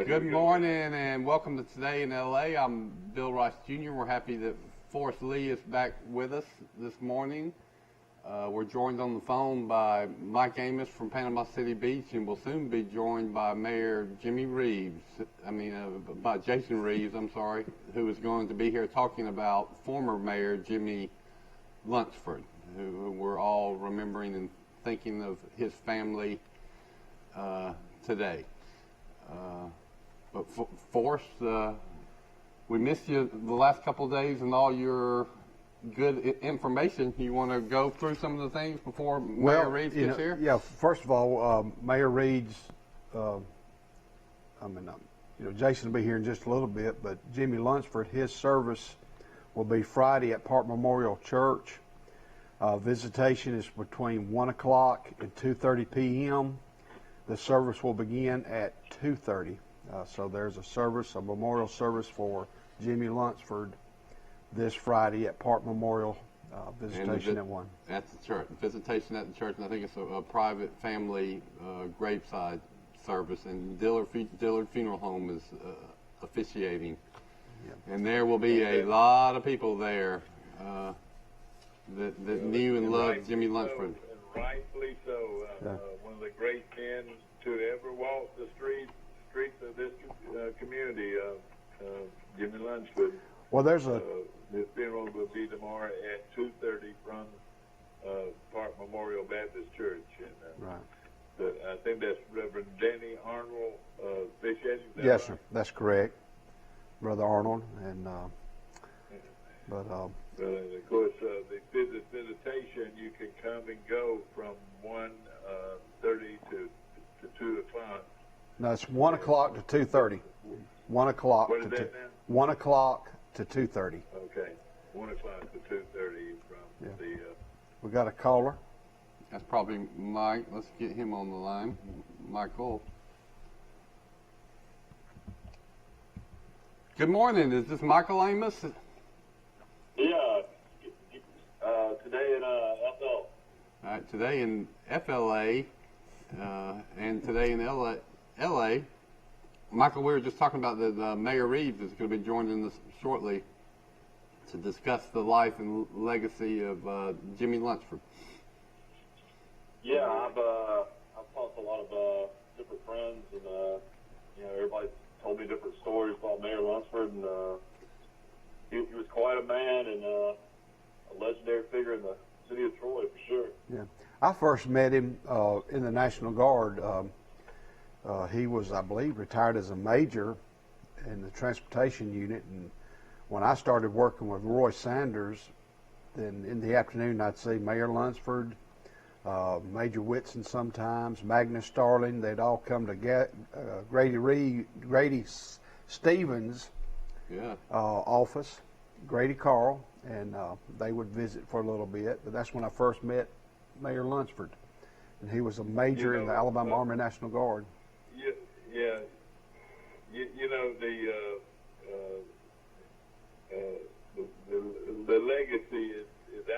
Good morning and welcome to Today in LA. I'm Bill Rice Jr. We're happy that Forrest Lee is back with us this morning. We're joined on the phone by Mike Amos from Panama City Beach, and we'll soon be joined by Mayor by Jason Reeves, who is going to be here talking about former Mayor Jimmy Lunsford, who we're all remembering and thinking of his family today. But Forrest, we missed you the last couple of days and all your good information. You want to go through some of the things before Mayor Reeves gets here? Yeah, first of all, Mayor Reeves, Jason will be here in just a little bit, but Jimmy Lunsford, his service will be Friday at Park Memorial Church. Visitation is between 1 o'clock and 2:30 p.m. The service will begin at 2:30. So there's a memorial service for Jimmy Lunsford this Friday at Park Memorial. Visitation at 1. At the church. Visitation at the church, and I think it's a private family graveside service, and Dillard Funeral Home is officiating. Yeah. And there will be a lot of people there that knew and loved Jimmy Lunsford. And rightfully so. One of the great men to ever walk the streets of this community, Jimmy Lunsford. Well, his funeral will be tomorrow at 2:30 from Park Memorial Baptist Church. And, right. I think that's Reverend Danny Arnold officiating. Yes, sir. That's correct, Brother Arnold. And of course, the visitation, you can come and go from 1:30 to 2 o'clock. No, it's 1 o'clock to 2:30. 1 o'clock. What is that now? 1 o'clock to 2:30. Okay, 1 o'clock to 2:30 from the. We got a caller. That's probably Mike. Let's get him on the line. Michael. Good morning. Is this Michael Amos? Yeah. Today in FL. All right. Today in FLA, and today in LA. Michael, we were just talking about that Mayor Reeves is going to be joining us shortly to discuss the life and legacy of Jimmy Lunsford. Yeah, I've talked to a lot of different friends, and everybody told me different stories about Mayor Lunsford, and he was quite a man and a legendary figure in the city of Troy for sure. Yeah, I first met him in the National Guard. He was, I believe, retired as a major in the transportation unit, and when I started working with Roy Sanders, then in the afternoon I'd see Mayor Lunsford, Major Whitson sometimes, Magnus Starling. They'd all come to Grady Stevens' office, Grady Carl, and they would visit for a little bit. But that's when I first met Mayor Lunsford, and he was a major in the Alabama Army National Guard. Yeah. The legacy is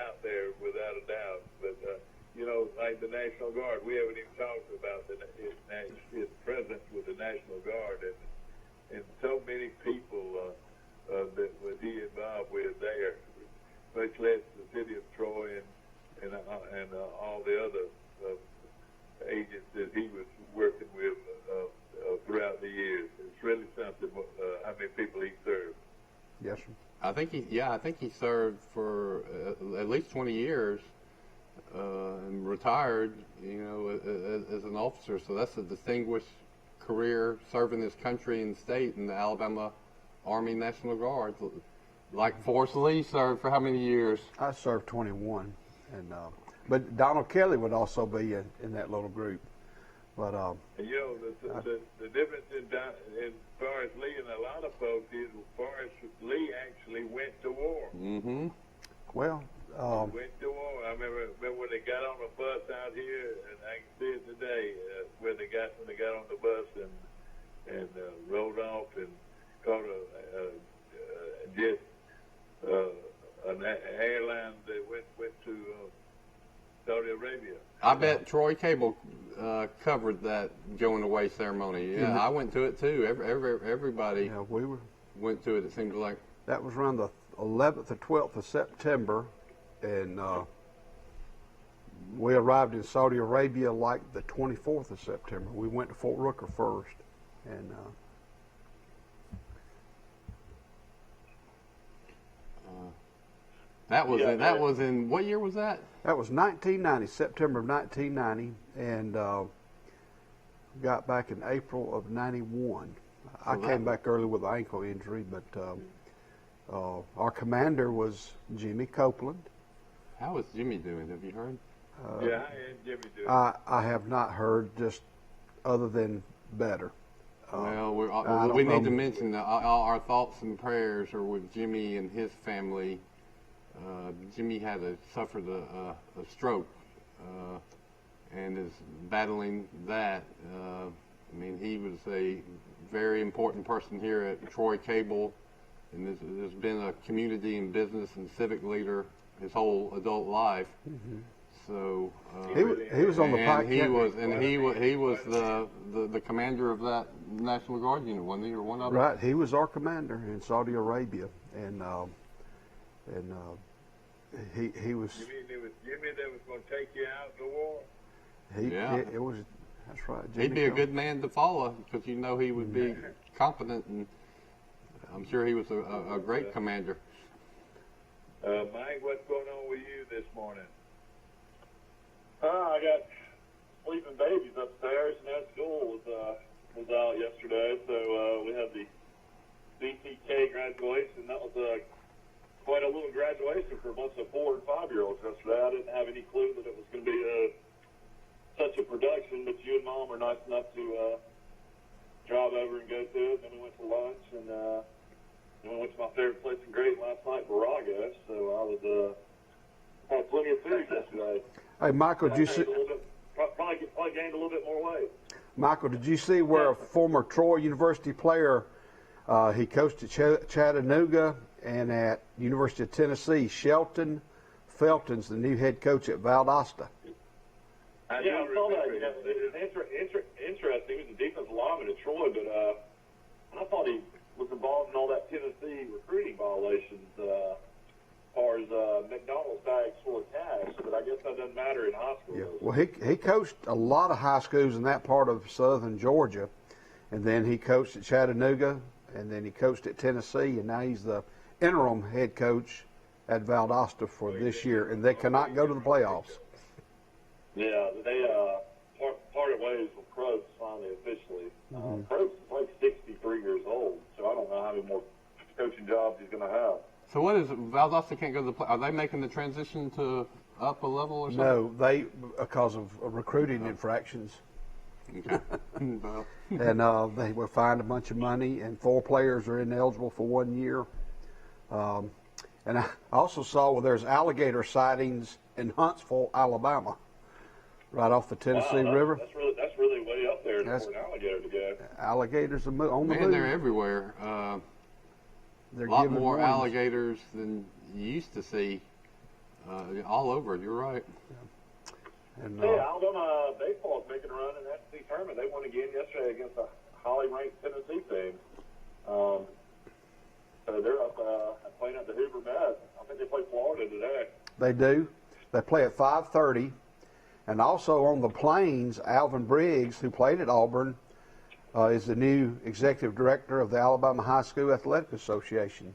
out there without a doubt. But like the National Guard, we haven't even talked about his presence with the National Guard, and so many people that was he involved with there, much less the city of Troy and all the other agents that he was working with throughout the years. It's really something how many people he served. Yes, sir. I think he served for at least 20 years and retired, as an officer. So that's a distinguished career serving his country and state in the Alabama Army National Guard. Like Forrest Lee served for how many years? I served 21, and but Donald Kelly would also be in that little group. But the difference in Forrest Lee and a lot of folks is Forrest Lee actually went to war. Mm-hmm. Well, went to war. I remember when they got on the bus out here, and I can see it today when they got on the bus and rolled off and caught an airline that went to Saudi Arabia. I bet Troy Cable covered that going away ceremony. Yeah, I went to it too. Everybody Yeah, went to it. It seemed like that was around the 11th or 12th of September, and we arrived in Saudi Arabia like the 24th of September. We went to Fort Rooker first, and that was in what year was that? that was 1990, September of 1990, and got back in April of 91. I came back early with an ankle injury, but our commander was Jimmy Copeland. How is Jimmy doing? Have you heard? Yeah, how is Jimmy doing? I have not heard, just other than better. Well, we need to mention that all our thoughts and prayers are with Jimmy and his family. Jimmy suffered a stroke and is battling that. I mean, he was a very important person here at Troy Cable, and there's been a community and business and civic leader his whole adult life. Mm-hmm. So he was on the and he was the commander of that National Guard unit, wasn't he, or one of them? Right, he was our commander in Saudi Arabia, and he was. You mean it was Jimmy that was going to take you out in the war? It was. That's right. Jimmy He'd be a good man to follow because you know he would be competent, and I'm sure he was a great commander. Mike, what's going on with you this morning? I got sleeping babies upstairs, and that school was out yesterday, so we had the BTK graduation. That was quite a little graduation for a bunch of 4- and 5-year-olds yesterday. I didn't have any clue that it was going to be such a production, but you and Mom were nice enough to drive over and go to it. Then we went to lunch, and then we went to my favorite place in Great last night, Virago. So I was had plenty of food yesterday. Hey, Michael, did you see? Probably gained a little bit more weight. Michael, did you see where a former Troy University player, he coached at Chattanooga and at University of Tennessee, Shelton Felton's the new head coach at Valdosta. I saw that. It's interesting. He was a defensive lineman at Troy, but I thought he was involved in all that Tennessee recruiting violations as far as McDonald's bags full of cash, but I guess that doesn't matter in high school. Yeah. Well, he coached a lot of high schools in that part of southern Georgia, and then he coached at Chattanooga, and then he coached at Tennessee, and now he's the interim head coach at Valdosta for this year, and they cannot go to the playoffs. Yeah, they parted ways with Probst finally officially. Probst is like 63 years old, so I don't know how many more coaching jobs he's going to have. So what is Valdosta can't go to the play? Are they making the transition to up a level or something? No, they because of recruiting infractions. Okay. Well. And they were fined a bunch of money, and 4 players are ineligible for 1 year. And I also saw where there's alligator sightings in Huntsville, Alabama, right off the Tennessee River. That's really way up there for an alligator to go. Alligators are on the move. Man, they're everywhere. They're a lot giving more warnings. alligators than you used to see all over. You're right. And, Alabama baseball is making a run in that SEC tournament. They won again yesterday against a highly ranked Tennessee team. So they're up playing at the Hoover Med. I think they play Florida today. They do. They play at 5:30. And also on the Plains, Alvin Briggs, who played at Auburn, is the new executive director of the Alabama High School Athletic Association.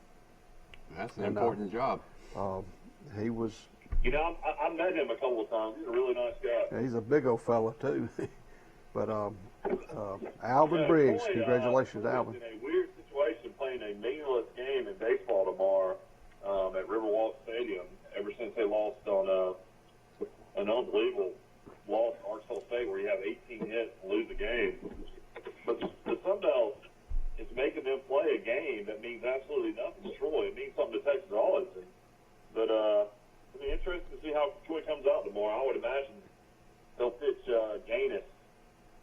That's an important job. He was. You know, I met him a couple of times. He's a really nice guy. He's a big old fella too. But Alvin Briggs, congratulations, Alvin. In a weird situation, playing a meaningless game in baseball tomorrow at Riverwalk Stadium. Ever since they lost on an unbelievable loss to Arkansas State, where you have 18 hits and lose a game. But the Sun Belt is making them play a game that means absolutely nothing to Troy. It means something to Texas Arlington. But it'll be interesting to see how Troy comes out tomorrow. I would imagine they'll pitch Gaines,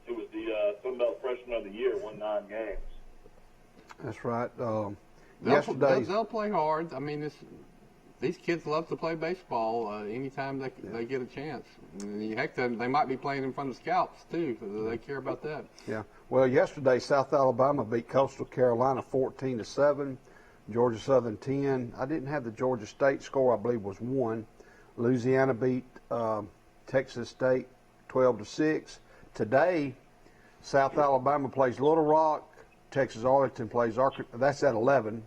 who was the Sun Belt Freshman of the Year, won 9 games. That's right. They'll play hard. I mean, these kids love to play baseball anytime they get a chance. And heck, they might be playing in front of scouts too. They care about that. Yeah. Well, yesterday South Alabama beat Coastal Carolina 14-7. Georgia Southern 10. I didn't have the Georgia State score. I believe was 1. Louisiana beat Texas State 12-6. Today, South Alabama plays Little Rock. Texas Arlington plays Arkansas. That's at 11.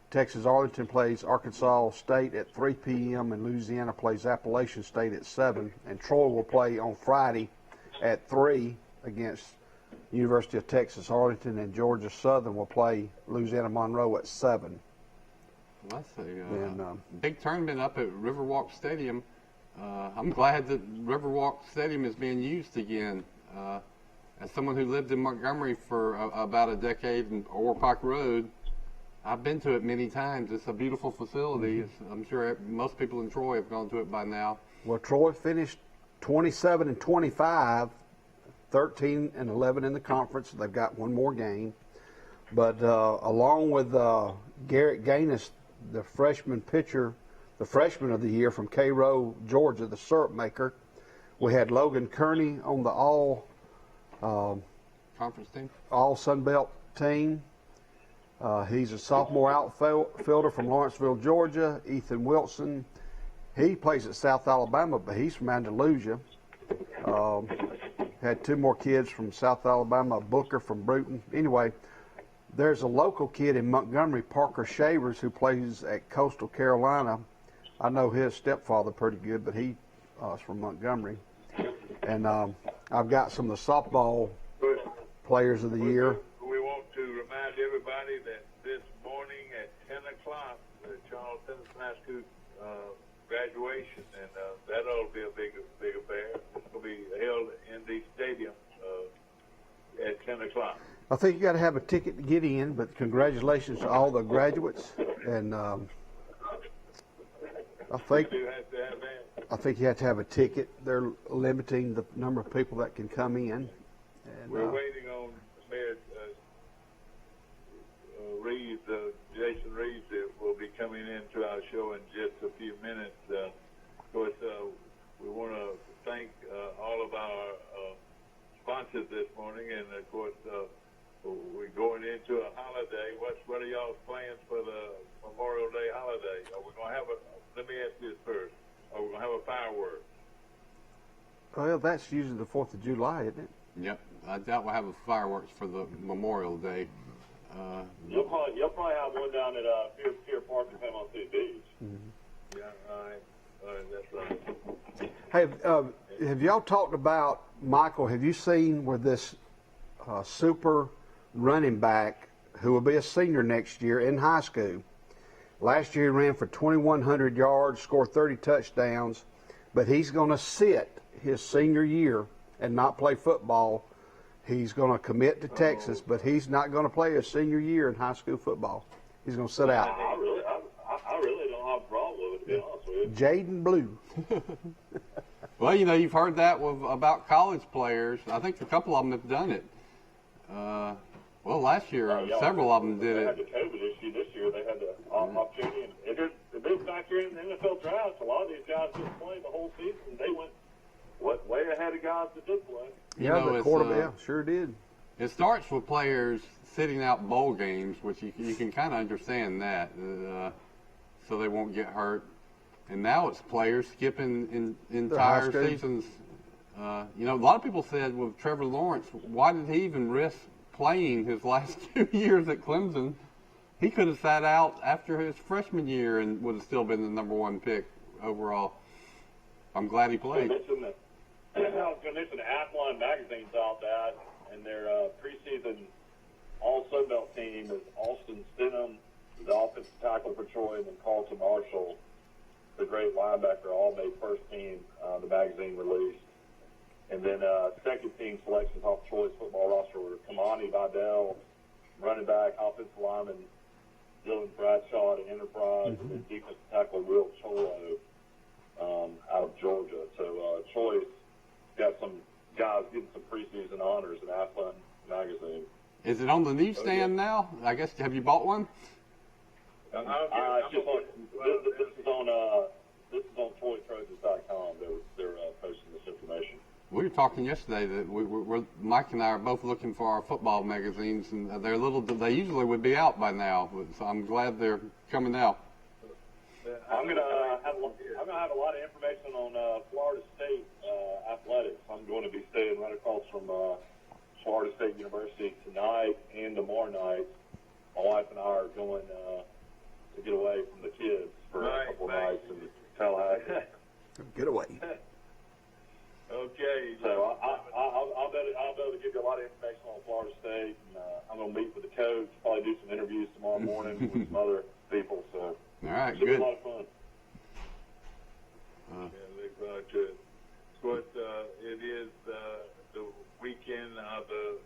Texas Arlington plays Arkansas State at 3 p.m. and Louisiana plays Appalachian State at 7. And Troy will play on Friday at 3 against University of Texas Arlington, and Georgia Southern will play Louisiana Monroe at 7. Well, that's a big tournament up at Riverwalk Stadium. I'm glad that Riverwalk Stadium is being used again. As someone who lived in Montgomery for about a decade in Orr Park Road, I've been to it many times. It's a beautiful facility. I'm sure most people in Troy have gone to it by now. Well, Troy finished 27-25, 13-11 in the conference. They've got one more game. But along with Garrett Gaines, the freshman pitcher, the freshman of the year from Cairo, Georgia, the syrup maker, we had Logan Kearney on the all Conference team? All Sun Belt team. He's a sophomore outfielder from Lawrenceville, Georgia. Ethan Wilson. He plays at South Alabama, but he's from Andalusia. Had 2 more kids from South Alabama, Booker from Bruton. Anyway, there's a local kid in Montgomery, Parker Shavers, who plays at Coastal Carolina. I know his stepfather pretty good, but he is from Montgomery. And I've got some of the softball players of the year. We want to remind everybody that this morning at 10 o'clock, the Charles Tennyson High School graduation, and that'll be a big affair. It's going to be held in the stadium at 10 o'clock. I think you got to have a ticket to get in, but congratulations to all the graduates. And I think You have to have that. I think you have to have a ticket. They're limiting the number of people that can come in. And, We're waiting on Mayor Reeves, Jason Reeves, that will be coming into our show in just a few minutes. Of course, we want to thank all of our sponsors this morning, and of course, we're going into a holiday. What are y'all's plans for the Memorial Day holiday? Are we going to have let me ask you this first. Are we going to have a firework? well, that's usually the 4th of July, isn't it? Yep. I doubt we'll have a fireworks for the Memorial Day. You'll probably have one down at Pier Park in Panama City Beach. Mm-hmm. Yeah, all right, that's right. Hey, have y'all talked about, Michael, have you seen where this super running back who will be a senior next year in high school, last year he ran for 2,100 yards, scored 30 touchdowns, but he's going to sit his senior year and not play football. He's going to commit to Texas, but he's not going to play his senior year in high school football. He's going to sit out. I really don't have a problem with it, to be honest with you. Jaden Blue. Well, you've heard that about college players. I think a couple of them have done it. Well, last year, several of them did They it. had the COVID issue this year. They had the opportunity. And if it's back here in the NFL draft, a lot of these guys didn't play the whole season. They went way ahead of guys that did play. Yeah, know, the it's, quarterback sure did. It starts with players sitting out bowl games, which you can kind of understand that, so they won't get hurt. And now it's players skipping entire school. seasons. A lot of people said with Trevor Lawrence, why did he even risk playing his last 2 years at Clemson? He could have sat out after his freshman year and would have still been the number 1 pick overall. I'm glad he played. I was going to mention the Athlon magazine thought that, and their preseason all Sunbelt team is Austin Stidham, the offensive tackle for Troy, and then Carlton Marshall, the great linebacker, all made first team, the magazine released. And then second team selections off Troy's football roster were Kamani Vidal, running back, offensive lineman Dylan Bradshaw at Enterprise, and then defensive tackle Will Cholo out of Georgia. So Troy's got some guys getting some preseason honors in Athlon magazine. Is it on the newsstand now? I guess, have you bought one? It's just on, this is on TroyTrojans.com. They're posting this information. We were talking yesterday that Mike and I are both looking for our football magazines, and they usually would be out by now, so I'm glad they're coming out. I'm gonna have a lot of information on Florida State athletics. I'm going to be staying right across from Florida State University tonight and tomorrow night. My wife and I are going to get away from the kids for a couple nights in Tallahassee. Get away. Okay. So I'll be able to give you a lot of information on Florida State, and I'm going to meet with the coach, probably do some interviews tomorrow morning with some other people. So All right, it'll good. be a lot of fun. Yeah, look forward to it. Of course, it is the weekend of the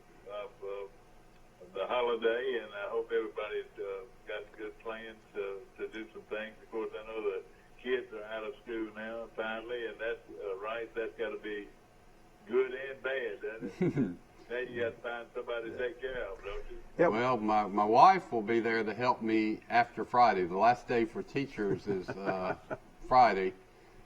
holiday, and I hope everybody's got good plans to do some things. Of course, I know the kids are out of school now, finally, and that's right. That's got to be good and bad, doesn't it? Now you got to find somebody to take care of, don't you? Yep. Well, my wife will be there to help me after Friday. The last day for teachers is Friday,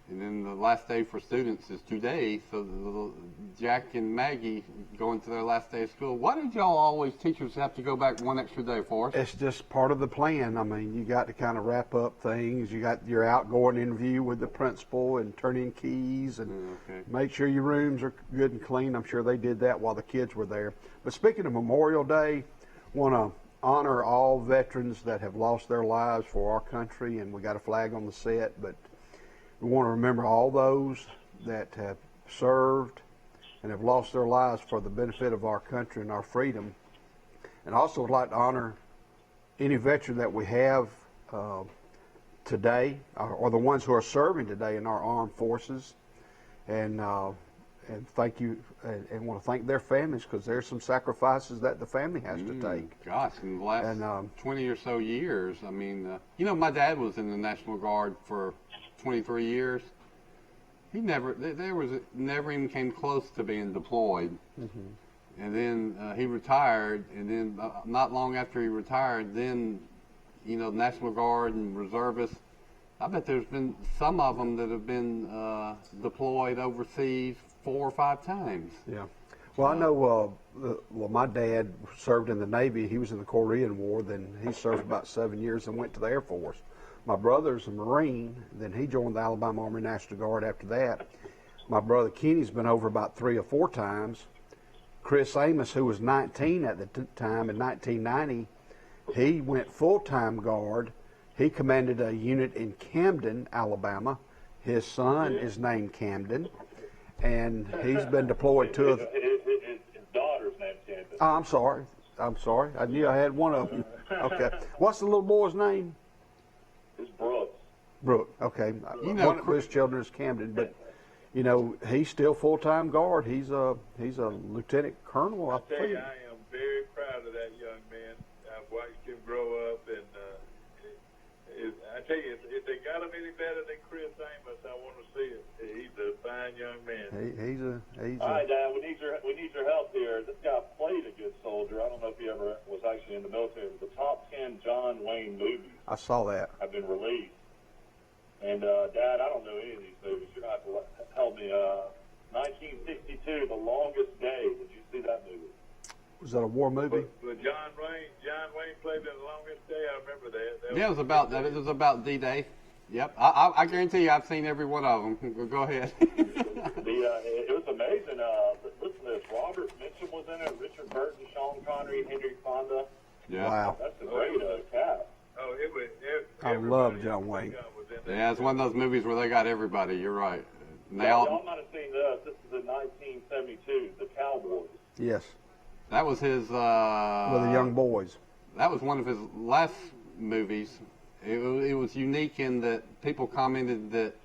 and then the last day for students is today. So Jack and Maggie going to their last day of school. Why did y'all always, teachers, have to go back one extra day for us? It's just part of the plan. I mean, you got to kind of wrap up things. You got your outgoing interview with the principal and turn in keys and make sure your rooms are good and clean. I'm sure they did that while the kids were there. But speaking of Memorial Day, want to honor all veterans that have lost their lives for our country, and we got a flag on the set, but we want to remember all those that have served and have lost their lives for the benefit of our country and our freedom. And also would like to honor any veteran that we have today, or the ones who are serving today in our armed forces. And thank you, and want to thank their families, because there's some sacrifices that the family has to take. Gosh, in the last 20 or so years, I mean, my dad was in the National Guard for 23 years. He never even came close to being deployed. Mm-hmm. And then he retired, and then not long after he retired, then, National Guard and reservists, I bet there's been some of them that have been deployed overseas 4 or 5 times. Yeah. Well, I know, my dad served in the Navy. He was in the Korean War. Then he served about 7 years and went to the Air Force. My brother's a Marine. Then he joined the Alabama Army National Guard after that. My brother Kenny's been over about 3 or 4 times. Chris Amos, who was 19 at the time in 1990, he went full-time Guard. He commanded a unit in Camden, Alabama. His son is named Camden, and he's been deployed to His daughter's named Camden. Oh, I'm sorry. I knew I had one of them. Okay. What's the little boy's name? It's Brooks. Brooke. Okay. One of his children is Camden, but he's still full-time Guard. He's a lieutenant colonel, I think. I am very proud of that young man. I've watched him grow up, and I tell you, if they got him any better than Chris Amos, I want to see it. He's a fine young man. All right, Dad, we need your help here. This guy played a good soldier. I don't know if he ever was actually in the military. The top 10 John Wayne movies I saw that. have been released. And, Dad, I don't know any of these movies. You're going to have to help me. 1962, The Longest Day. Did you see that movie? Was that a war movie? But John Wayne played in The Longest Day. I remember that. Yeah, it was about D-Day. Yep, I guarantee you I've seen every one of them. Go ahead. It was amazing. Listen to this. Robert Mitchum was in it. Richard Burton, Sean Connery, Henry Fonda. Yeah. Wow. That's a great cast. Oh, it was. I love John Wayne. Yeah, it's one of those movies where they got everybody. You're right. Y'all might have seen this. This is in 1972, The Cowboys. Yes. That was his. With the young boys. That was one of his last movies. It was unique in that people commented that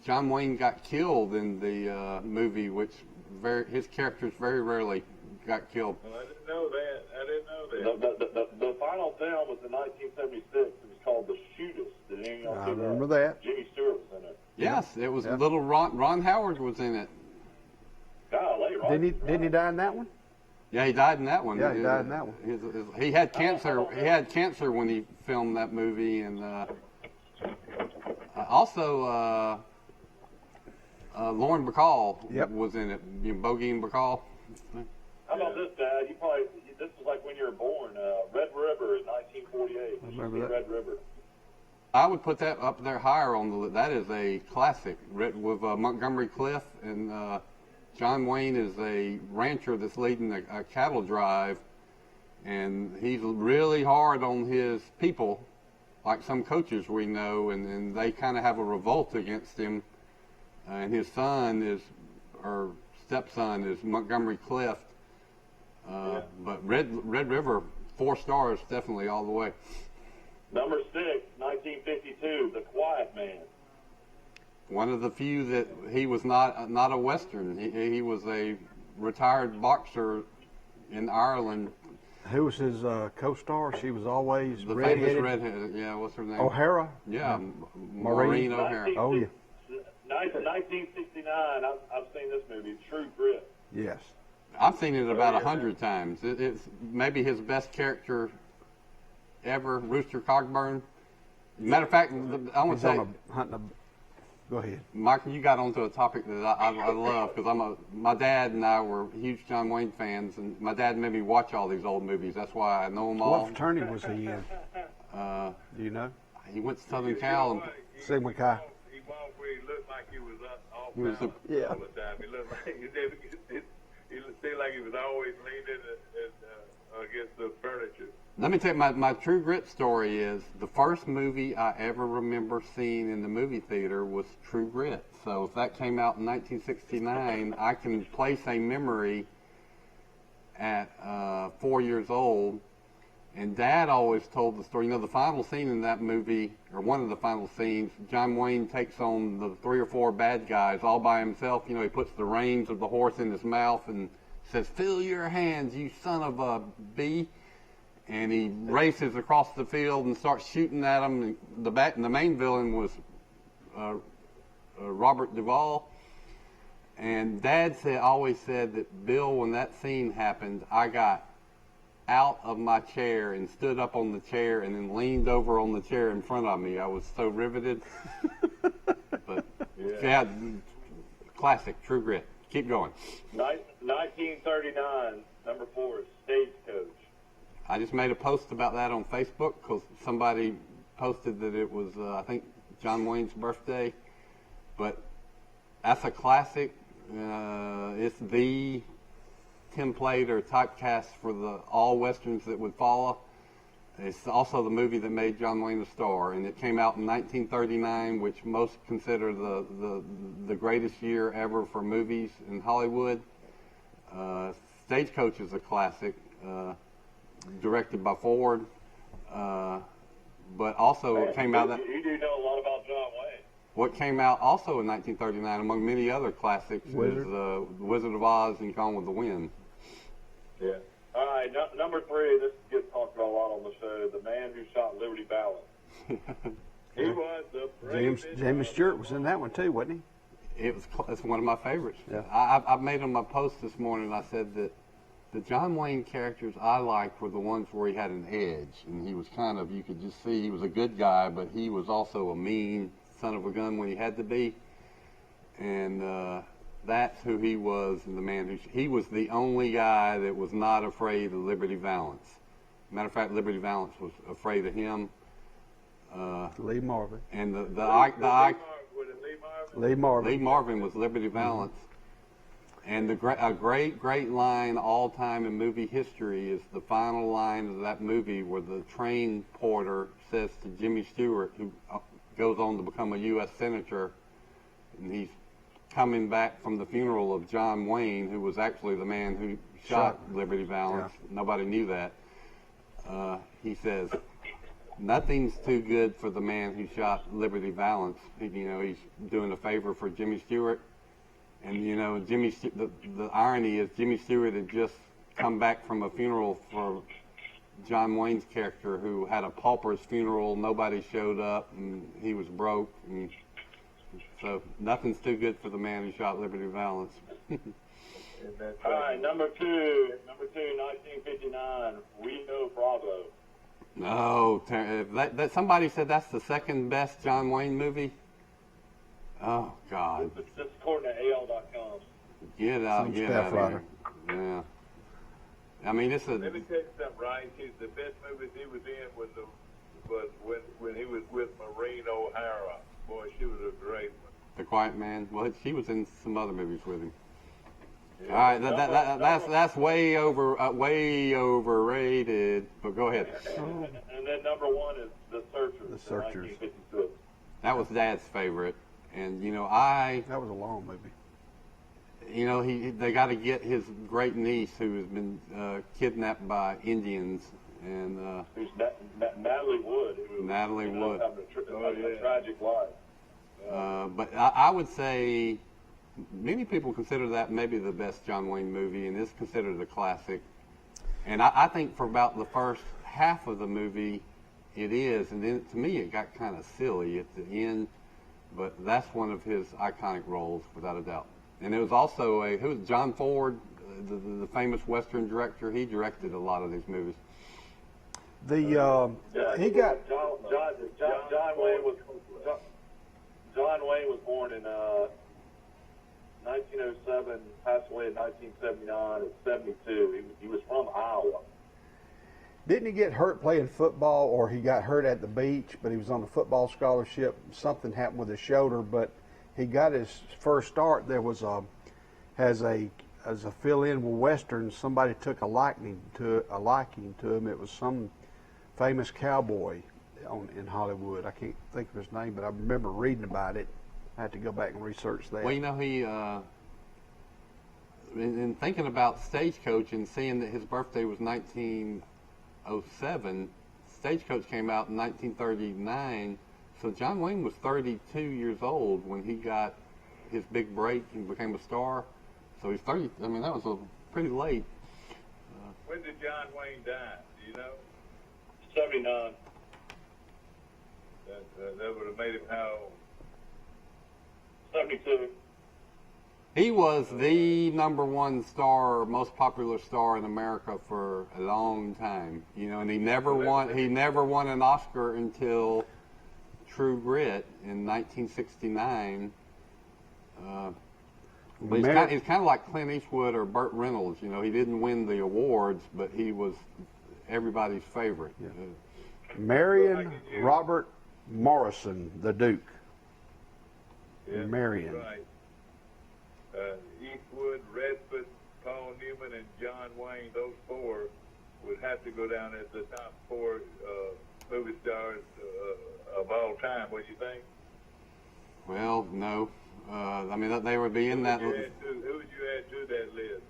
John Wayne got killed in the movie, which his characters very rarely got killed. Well, I didn't know that. The final film was in 1976. It was called The Shootist. Did any of y'all see that? I remember that. Jimmy Stewart was in it. Yes, it was little Ron Howard was in it. Golly, Didn't he die in that one? Yeah, he died in that one. Yeah, he died in that one. He had cancer. He had cancer when he filmed that movie, and also Lauren Bacall was in it. Bogey and Bacall. How about this, Dad? This was like when you were born. Red River in 1948. I remember that. Red River. I would put that up there higher on the list. That is a classic, with Montgomery Cliff, and John Wayne is a rancher that's leading a cattle drive, and he's really hard on his people, like some coaches we know, and they kind of have a revolt against him. And his son or stepson is Montgomery Cliff. But Red River, 4 stars, definitely all the way. Number 6, 1952, The Quiet Man. One of the few that he was not a Western. He was a retired boxer in Ireland. Who was his co-star? She was always The redheaded. famous redhead. Yeah, what's her name? O'Hara? Yeah, Maureen O'Hara. Oh, yeah. 1969, I've seen this movie, True Grit. Yes. I've seen it about 100 times. It's maybe his best character ever, Rooster Cogburn. Matter of fact, I want to say, go ahead. Michael, you got onto a topic that I love, because my dad and I were huge John Wayne fans, and my dad made me watch all these old movies. That's why I know them all. What fraternity was he in? Do you know? He went to Southern Cal. And Sigma Chi. He walked where he looked like he was off He was balance yeah. all the time. He looked like he seemed like he was always leaning against the furniture. Let me tell you, my True Grit story is the first movie I ever remember seeing in the movie theater was True Grit. So if that came out in 1969, I can place a memory at 4 years old. And Dad always told the story. You know, the final scene in that movie, or one of the final scenes, John Wayne takes on the 3 or 4 bad guys all by himself. You know, he puts the reins of the horse in his mouth and says, "Fill your hands, you son of a bee." And he races across the field and starts shooting at them. The main villain was Robert Duvall. And Dad always said that, Bill, when that scene happened, I got out of my chair and stood up on the chair and then leaned over on the chair in front of me. I was so riveted. But yeah, classic, True Grit. Keep going. 1939, number 4, Stagecoach. I just made a post about that on Facebook because somebody posted that it was, I think, John Wayne's birthday. But that's a classic. It's the template or typecast for all Westerns that would follow. It's also the movie that made John Wayne a star, and it came out in 1939, which most consider the greatest year ever for movies in Hollywood. Stagecoach is a classic, directed by Ford, but also it came out that You do know a lot about John Wayne. what came out also in 1939, among many other classics, is The Wizard of Oz and Gone with the Wind. Yeah. All right, number 3, this gets talked about a lot on the show, The Man Who Shot Liberty Valance. He was the bravest. James Stewart was in that one too, wasn't he? It's one of my favorites. Yeah. I made on my post this morning, I said that the John Wayne characters I liked were the ones where he had an edge, and he was kind of, you could just see he was a good guy, but he was also a mean son of a gun when he had to be. And that's who he was, and the man he was the only guy that was not afraid of Liberty Valance. Matter of fact, Liberty Valance was afraid of him. Lee Marvin. And Lee Marvin. Lee Marvin was Liberty Valance. And a great line all time in movie history is the final line of that movie where the train porter says to Jimmy Stewart, who goes on to become a U.S. Senator, and he's coming back from the funeral of John Wayne, who was actually the man who shot Liberty Valance. Yeah. Nobody knew that. He says, "Nothing's too good for the man who shot Liberty Valance." He's doing a favor for Jimmy Stewart. And, the irony is Jimmy Stewart had just come back from a funeral for John Wayne's character, who had a pauper's funeral. Nobody showed up, and he was broke. And so nothing's too good for the man who shot Liberty Valance. in that All right, number two, 1959, Reno Bravo. No, that somebody said that's the second best John Wayne movie. Oh God! This is according to AL.com. Get out! Some Get staff out of writer. here! Yeah. I mean, this is Let me tell you something, right? The best movies he was in was when he was with Maureen O'Hara. Boy, she was a great one. The Quiet Man. Well, she was in some other movies with him. Yeah. All right, that's way overrated. But go ahead. And then number one is The Searchers. The Searchers. 1956. That was Dad's favorite, and That was a long movie. they got to get his great niece who has been kidnapped by Indians, and Who's Natalie Wood. Who Natalie ended up Wood. having a tragic life. But I would say many people consider that maybe the best John Wayne movie, and it's considered a classic. And I think for about the first half of the movie, it is, and then to me it got kind of silly at the end. But that's one of his iconic roles, without a doubt. And it was also who was John Ford, the famous Western director. He directed a lot of these movies. He got John Wayne was born in 1907, passed away in 1979 at 72. He was from Iowa. Didn't he get hurt playing football, or he got hurt at the beach, but he was on a football scholarship? Something happened with his shoulder, but he got his first start. There was as a fill-in with Western, somebody took a liking to him. It was some famous cowboy in Hollywood. I can't think of his name, but I remember reading about it. I had to go back and research that. Well, he in thinking about Stagecoach and seeing that his birthday was 1907, Stagecoach came out in 1939. So John Wayne was 32 years old when he got his big break and became a star. So he's 30. I mean, that was pretty late. When did John Wayne die? Do you know? 79. That would have made him how old? 72. He was the number one star, most popular star in America for a long time. And he never won an Oscar until True Grit in 1969. But he's kind of like Clint Eastwood or Burt Reynolds. He didn't win the awards, but he was everybody's favorite. Yeah. Marion Robert Morrison, the Duke. Yeah, Marion. Right. Eastwood, Redford, Paul Newman, and John Wayne, those four would have to go down as the top four movie stars of all time. What do you think? Well, no. I mean, they would be in that. Who would you add to that list?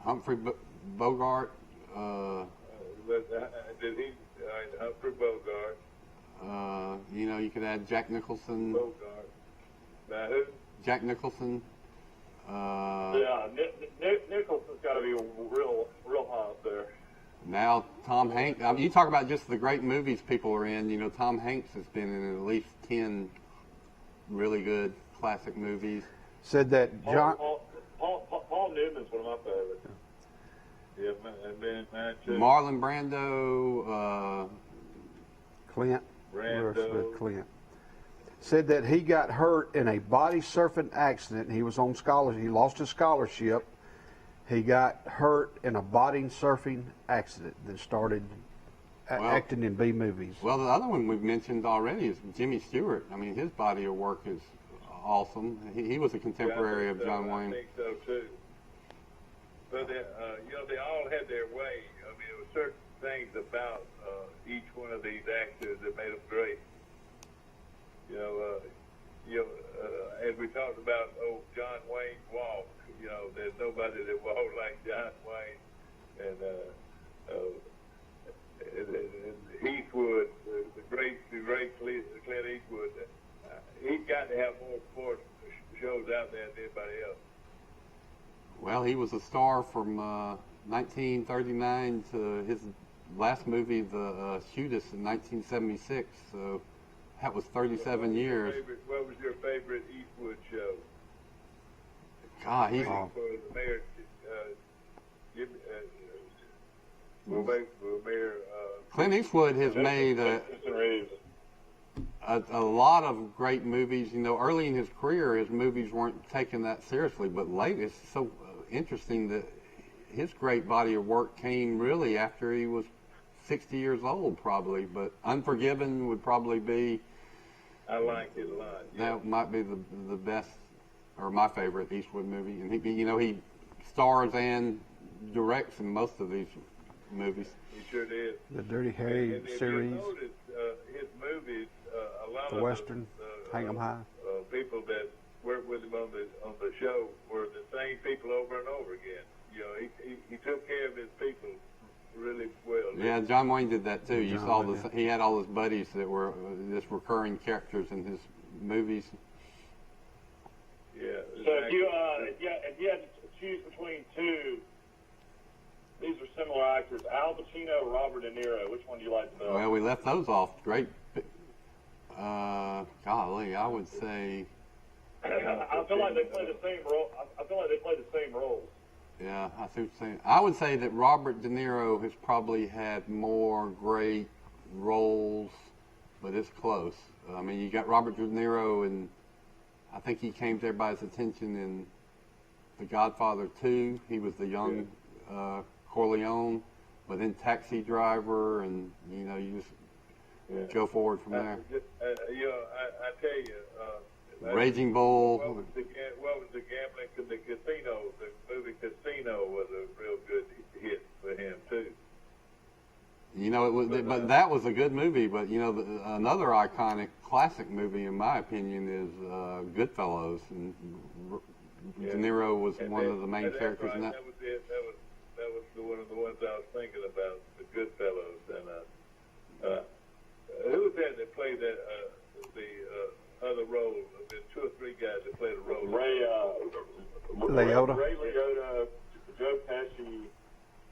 Humphrey Bogart. Did he? Humphrey Bogart. You could add Jack Nicholson. Bogart. Now who? Jack Nicholson. Yeah, Nicholson's got to be real high up there. Now Tom Hanks. You talk about just the great movies people are in. Tom Hanks has been in at least 10 really good classic movies. Said that John. Paul Newman's one of my favorites. Yeah, and then Marlon Brando. Clint. Brando. Clint. Said that he got hurt in a body surfing accident. He was on scholarship. He lost his scholarship. He got hurt in a body surfing accident, then started acting in B movies. Well, the other one we've mentioned already is Jimmy Stewart. I mean, his body of work is awesome. He was a contemporary of John Wayne. I think so too. But they all had their way. I mean, there were certain things about each one of these actors that made them great. As we talked about, John Wayne walk. There's nobody that walked like John Wayne, and Eastwood, the great Clint Eastwood. He's got to have more sports shows out there than anybody else. Well, he was a star from 1939 to his last movie, The Shootist, in 1976. So that was 37 years. What was your favorite Eastwood show? God, he's waiting for the mayor. Mayor. Clint Eastwood has made a lot of great movies. You know, early in his career, his movies weren't taken that seriously, but late, it's so interesting that his great body of work came really after he was 60 years old, probably. But Unforgiven would probably be. I like it a lot. Yeah. That might be the best, or my favorite Eastwood movie. And he stars and directs in most of these movies. He sure did. The Dirty Harry and series. If you notice, his movies, a lot The of Western, Hang 'em High. People that worked with him on the show were the same people over and over again. You know, he took care of his people really well. Yeah, John Wayne did that too. You saw this. He had all his buddies that were just recurring characters in his movies. Yeah. So if you had to choose between two, these are similar actors: Al Pacino, Robert De Niro. Which one do you like the most? Well, we left those off. Great. Golly, I would say. I feel like they play the same role. I feel like they play the same roles. Yeah, I see what you're saying. I would say that Robert De Niro has probably had more great roles, but it's close. I mean, you got Robert De Niro, and I think he came to everybody's attention in The Godfather 2. He was the young Corleone, but then Taxi Driver, and you just go forward from there. I tell you. Raging Bull. What was the gambling? The Casino. The movie Casino was a real good hit for him too. It was, but that was a good movie. But another iconic classic movie, in my opinion, is Goodfellas, and De Niro was one of the main characters in that. That was it. That was one of the ones I was thinking about, the Goodfellas, and who was that played that the other role? There's two or three guys that played a role. Ray Liotta, Joe Pesci,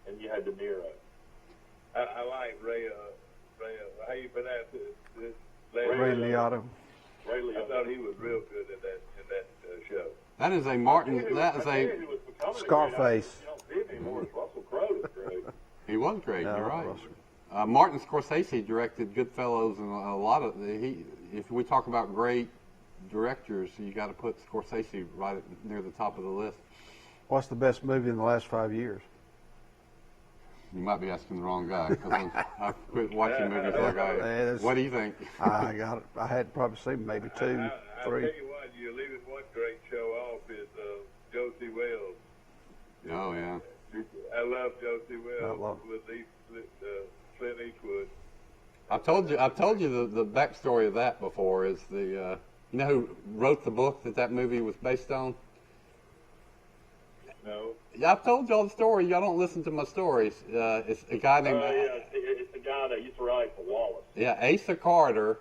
and you had De Niro. I like Ray. How you pronounce it? Ray Liotta. Ray Liotta. I thought he was real good in that show. That is a Martin. That is a Scarface. You don't see him anymore. It's Russell Crowe. That's great. He was great. Yeah, You're right. Russell. Martin Scorsese directed Goodfellas, and a lot of if we talk about great directors, you got to put Scorsese right near the top of the list. What's the best movie in the last 5 years? You might be asking the wrong guy, because I quit watching movies like I. What do you think? I had probably seen maybe two, I'll three. tell you what, you're leaving one great show off is Josie Wells. Oh yeah. I love Josie Wells with Clint Eastwood. I've told you the backstory of that before. Is the you know who wrote the book that movie was based on? No. Yeah, I've told y'all the story. Y'all don't listen to my stories. It's a guy named. It's the guy that used to write for Wallace. Yeah, Asa Carter,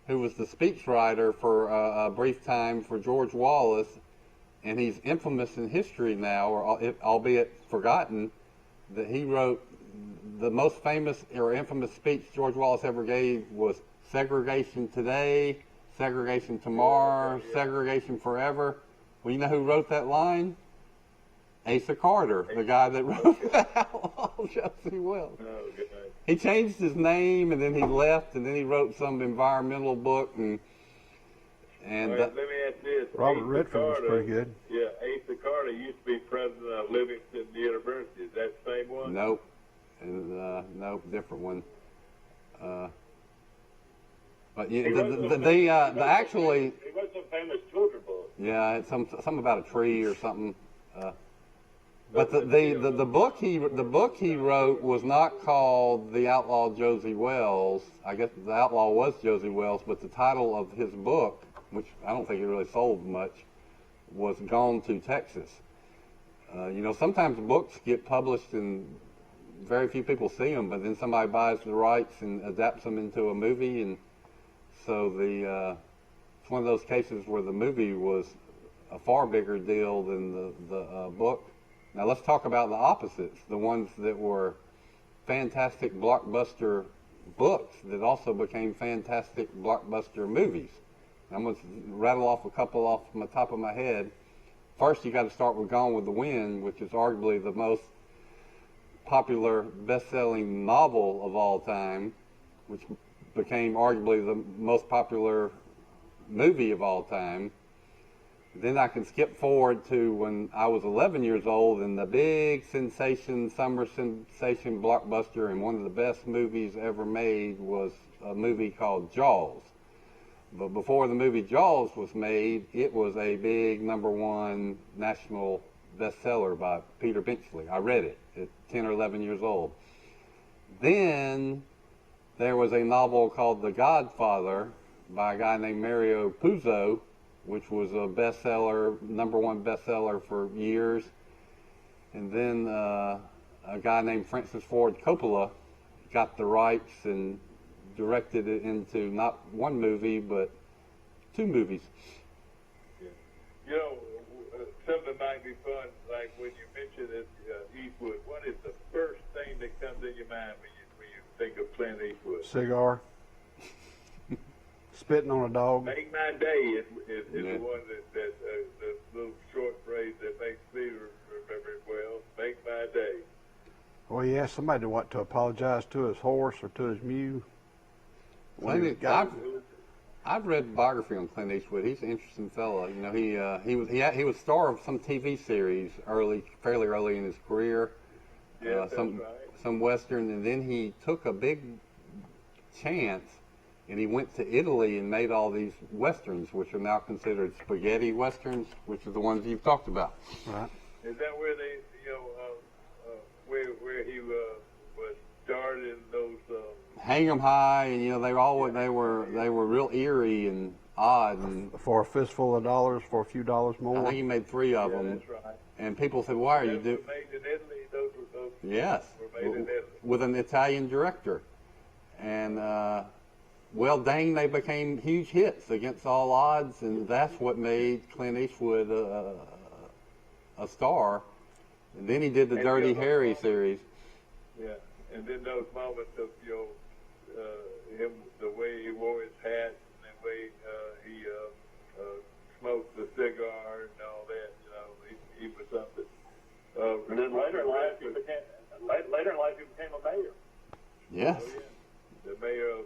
who was the speechwriter for a brief time for George Wallace, and he's infamous in history now, or albeit forgotten, that he wrote the most famous or infamous speech George Wallace ever gave was "Segregation today, segregation tomorrow, segregation forever." Well, you know who wrote that line? Asa Carter, the guy that wrote the Outlaw Josie Wells. Oh, good night. He changed his name, and then he left, and then he wrote some environmental book, and Let me ask this. Robert Asa Redford was Carter, pretty good. Yeah, Asa Carter used to be president of Livingston University. Is that the same one? nope, and nope, different one. But yeah, the actually, He wrote some famous children's books. yeah, it's some about a tree or something. But the book he wrote was not called The Outlaw Josie Wells. I guess the outlaw was Josie Wells, but the title of his book, which I don't think it really sold much, was Gone to Texas. Sometimes books get published and very few people see them, but then somebody buys the rights and adapts them into a movie, and so it's one of those cases where the movie was a far bigger deal than the book. Now let's talk about the opposites, the ones that were fantastic blockbuster books that also became fantastic blockbuster movies. I'm going to rattle off a couple off the top of my head. first you got to start with Gone with the Wind, which is arguably the most popular best-selling novel of all time, which became arguably the most popular movie of all time. Then I can skip forward to when I was 11 years old, and the big sensation, summer sensation blockbuster, and one of the best movies ever made was a movie called Jaws. But before the movie Jaws was made, it was a big #1 national bestseller by Peter Benchley. I read it at 10 or 11 years old. Then there was a novel called The Godfather by a guy named Mario Puzo, which was a bestseller, #1 bestseller for years. And then a guy named Francis Ford Coppola got the rights and directed it into not one movie, but 2 movies. You know, something might be fun, like when you mention it, Eastwood, what is the first thing that comes in your mind when you think of Clint Eastwood? Cigar. Spitting on a dog. Make My Day is the one that the little short phrase that makes me remember it well. Make My Day. Well, he asked somebody to apologize to his horse or to his mule. I've read a biography on Clint Eastwood. He's an interesting fellow. You know, he was star of some TV series fairly early in his career. Yeah, some Western, and then he took a big chance, and he went to Italy and made all these Westerns, which are now considered spaghetti Westerns, which are the ones you've talked about. Right. Is that where they, where he was starred in those? Hang 'em High, and they were real eerie and odd. And for a fistful of dollars, for a few dollars more. I think he made 3 of them. That's right. And people said, "Why are you doing?" Made in Italy. Those Yes, were made in Italy with an Italian director, and well, dang, they became huge hits against all odds, and that's what made Clint Eastwood a star. And then he did the Dirty Harry series. Yeah, and then those moments of him, the way he wore his hat, and the way he smoked the cigar and all that. He was something. And then later in life, he became a mayor. Yes. Oh, yeah. The mayor of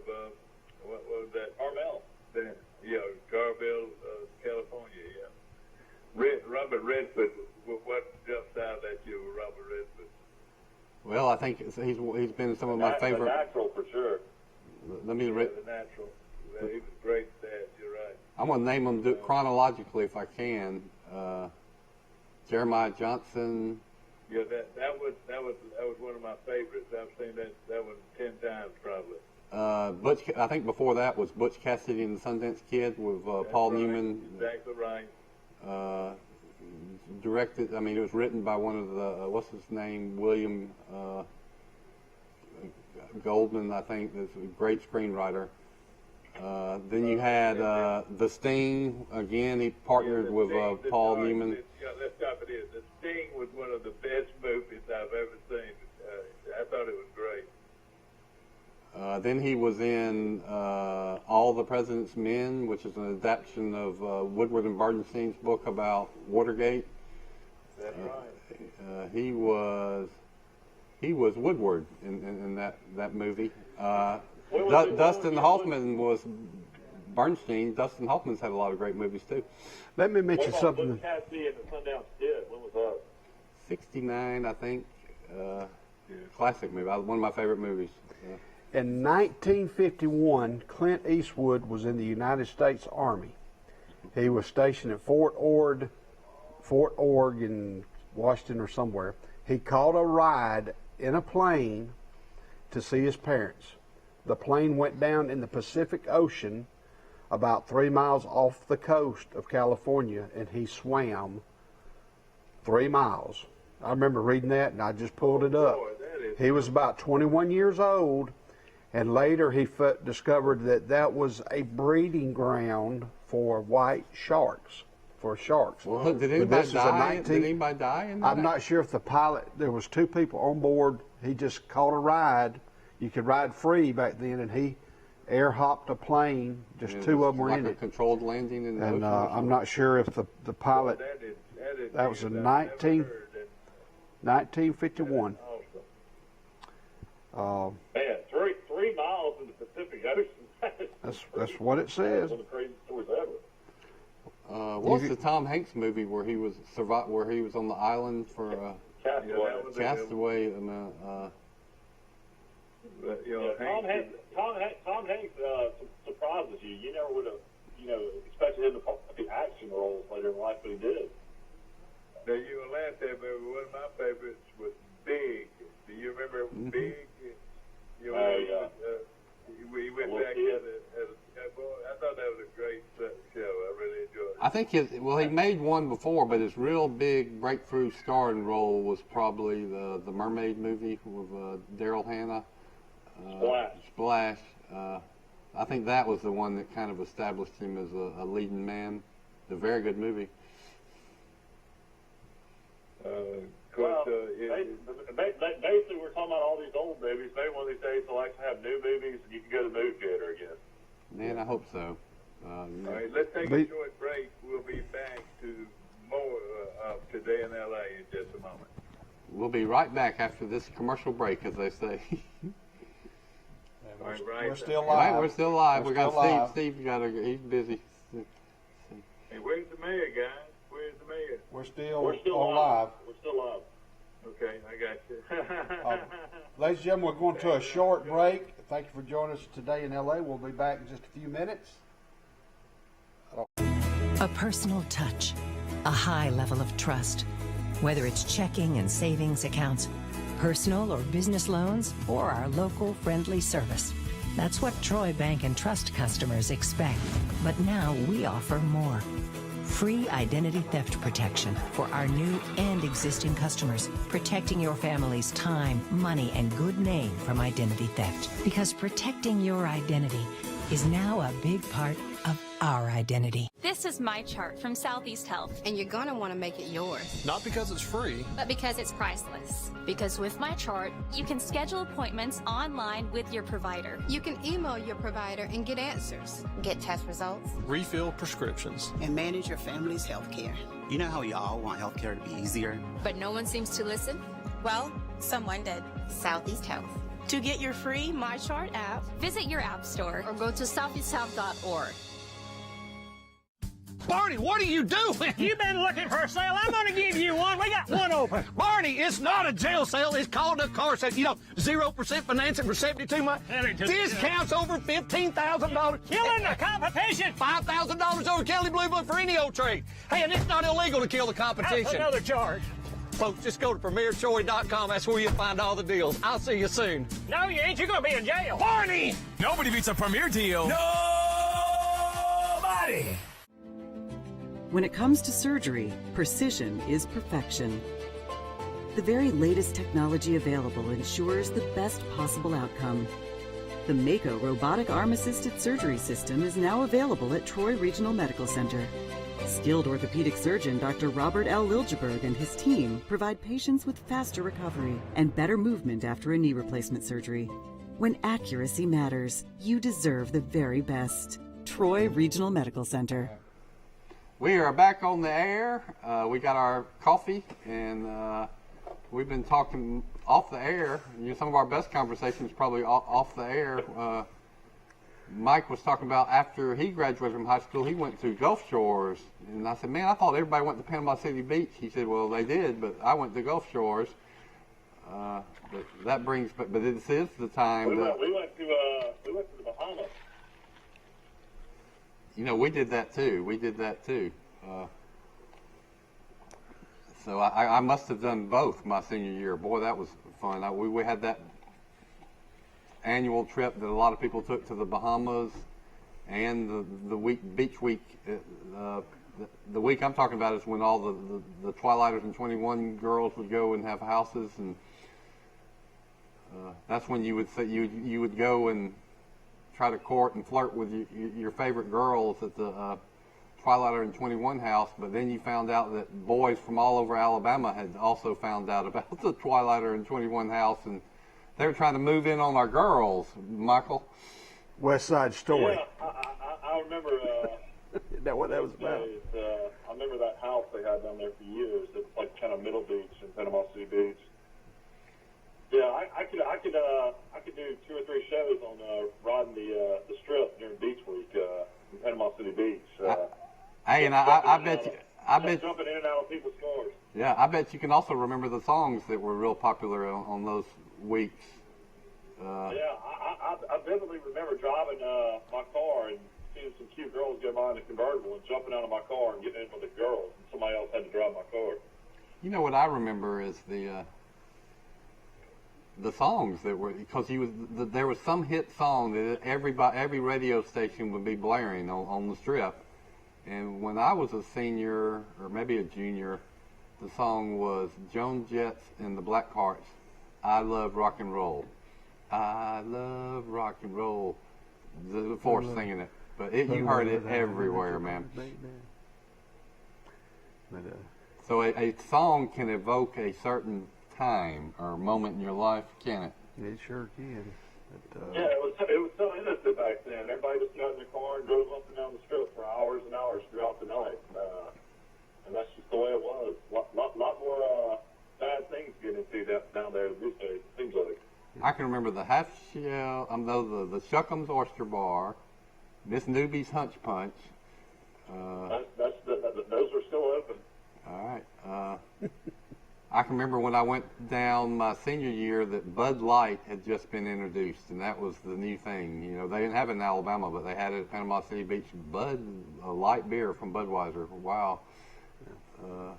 what was that? Carmel. Carmel, California. Yeah. Robert Redford. What jumps out at you, Robert Redford? Well, I think he's been some of my favorite. The natural, for sure. Let me. The natural. He was great at that. You're right. I'm gonna name them chronologically if I can. Jeremiah Johnson. Yeah, that was one of my favorites. I've seen that one 10 times probably. Butch. I think before that was Butch Cassidy and the Sundance Kid with Paul right. Newman. Exactly right. Directed. I mean, it was written by one of the what's his name, William Goldman. I think is a great screenwriter. Then you had The Sting. Again, he partnered with Paul Newman. Let's stop it here. The Sting was one of the best movies I've ever seen. I thought it was great. Then he was in All the President's Men, which is an adaptation of Woodward and Bernstein's book about Watergate. That's right. He was Woodward in that movie. Dustin Hoffman was Bernstein. Dustin Hoffman's had a lot of great movies too. Let me mention What about something. Butch Cassidy and the Sundance Kid? When was that? 69, I think. Classic movie. One of my favorite movies. In 1951, Clint Eastwood was in the United States Army. He was stationed at Fort Ord in Washington or somewhere. He caught a ride in a plane to see his parents. The plane went down in the Pacific Ocean about 3 miles off the coast of California, and he swam 3 miles. I remember reading that, and I just pulled it up. He was about 21 years old, and later he discovered that was a breeding ground for white sharks, Well, did anybody die? Did anybody die in that? I'm not sure if the pilot, there was 2 people on board. He just caught a ride. You could ride free back then, and he air hopped a plane. Just 2 of them were in a it. Controlled landing in the And ocean. I'm not sure if the pilot. That is it. That was in because I've never heard it. 1951. Awesome. Man, 3 miles in the Pacific Ocean. That's what it says. One of the craziest stories ever. What was the Tom Hanks movie where he was on the island for Castaway? Tom Hanks surprises you. You never would have, expected him to pop the action roles later in life, but he did. Now, you will laugh at me, but one of my favorites was Big. Do you remember Big? He went back as a boy. I thought that was a great show. I really enjoyed it. I think he made one before, but his real big breakthrough starring role was probably the Mermaid movie with Daryl Hannah. Splash. I think that was the one that kind of established him as a leading man. A very good movie. Basically, we're talking about all these old movies. Maybe one of these days they'll actually have new movies and you can go to the movie theater again. Man, I hope so. All right, let's take a short break. We'll be back to more of Today in L.A. in just a moment. We'll be right back after this commercial break, as they say. We're still live. Right, we're still live. We're We got still live. Steve. He's busy. Hey, where's the mayor, guys? Where's the mayor? We're still on live. We're still live. Okay, I got you. Ladies and gentlemen, we're going to a short break. Thank you for joining us today in L.A. We'll be back in just a few minutes. A personal touch, a high level of trust. Whether it's checking and savings accounts, personal or business loans, or our local friendly service. That's what Troy Bank and Trust customers expect. But now we offer more. Free identity theft protection for our new and existing customers, protecting your family's time, money, and good name from identity theft. Because protecting your identity is now a big part of our identity. This is my chart from Southeast Health. And you're going to want to make it yours. Not because it's free, But because it's priceless. Because with my chart, you can schedule appointments online with your provider. You can email your provider and get answers. Get test results. refill prescriptions. And manage your family's health care. You know how we all want healthcare to be easier? But no one seems to listen. Well, someone did. Southeast Health. To get your free My Chart app, Visit your app store or go to southeasthealth.org. Barney, what are you doing? You've been looking for a sale. I'm going to give you one. We got one open. Barney, it's not a jail sale. It's called a car sale. 0% financing for 72 months. Discounts over $15,000. Killing the competition. $5,000 over Kelly Blue Book for any old trade. Hey, and it's not illegal to kill the competition. That's another charge. Folks, just go to PremierChoice.com. That's where you'll find all the deals. I'll see you soon. No, you ain't. You're going to be in jail. Barney! Nobody beats a Premier deal. Nobody! When it comes to surgery, precision is perfection. The very latest technology available ensures the best possible outcome. The Mako robotic arm-assisted surgery system is now available at Troy Regional Medical Center. Skilled orthopedic surgeon Dr. Robert L. Liljeberg and his team provide patients with faster recovery and better movement after a knee replacement surgery. When accuracy matters, you deserve the very best. Troy Regional Medical Center. We are back on the air. We got our coffee, and we've been talking off the air. Some of our best conversations probably off the air. Mike was talking about after he graduated from high school, he went to Gulf Shores. And I said, man, I thought everybody went to Panama City Beach. He said, well, they did, but I went to Gulf Shores. But this is the time. We went to the Bahamas. We did that too. So I must have done both my senior year. Boy, that was fun. We had that annual trip that a lot of people took to the Bahamas, and the beach week. The week I'm talking about is when all the Twilighters and 21 girls would go and have houses, and that's when you would say you would go and try to court and flirt with your favorite girls at the Twilighter and 21 house, but then you found out that boys from all over Alabama had also found out about the Twilighter and 21 house, and they were trying to move in on our girls, Michael. West Side Story. Yeah, I remember that what that was about? I remember that house they had down there for years. It's like kind of Middle Beach in Panama City Beach. Yeah, I could do 2 or 3 shows on riding the Strip during Beach Week in Panama City Beach. Hey, and I bet you, jumping in and out of people's cars. Yeah, I bet you can also remember the songs that were real popular on those weeks. I vividly remember driving my car and seeing some cute girls get by in a convertible and jumping out of my car and getting in with the girls, and somebody else had to drive my car. You know what I remember is the songs that were, because there was some hit song that every radio station would be blaring on the Strip, and when I was a senior or maybe a junior, the song was Joan Jett and the Blackhearts, "I Love Rock and Roll." I love rock and roll. The Force singing it, but you heard it everywhere, man. So a song can evoke a certain time or moment in your life, can it? It sure can. Yeah, it was so innocent back then. Everybody just got in their car and drove up and down the Strip for hours and hours throughout the night, and that's just the way it was. Lot more bad things getting into down there these days. It seems like. I can remember the Half Shell, the Shuck'em's Oyster Bar, Miss Newbie's Hunch Punch. Those are still open. All right. I can remember when I went down my senior year that Bud Light had just been introduced, and that was the new thing. You know, they didn't have it in Alabama, but they had it at Panama City Beach. A light beer from Budweiser. Wow. Well,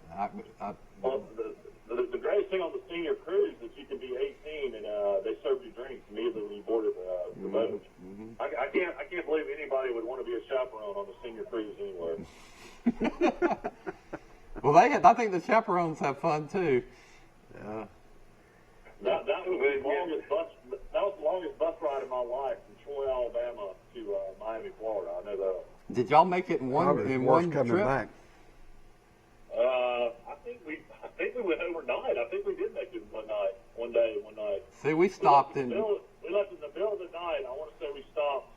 the greatest thing on the senior cruise is you can be 18 and they served you drinks immediately when you boarded the boat. Mm-hmm. I can't believe anybody would want to be a chaperone on a senior cruise anywhere. Well, I think the chaperones have fun too. That was the longest bus ride of my life from Troy, Alabama to Miami, Florida. I know that. Did y'all make it in one trip? Back. I think we went overnight. I think we did make it one day. See, we stopped we left in the middle of the night. I want to say we stopped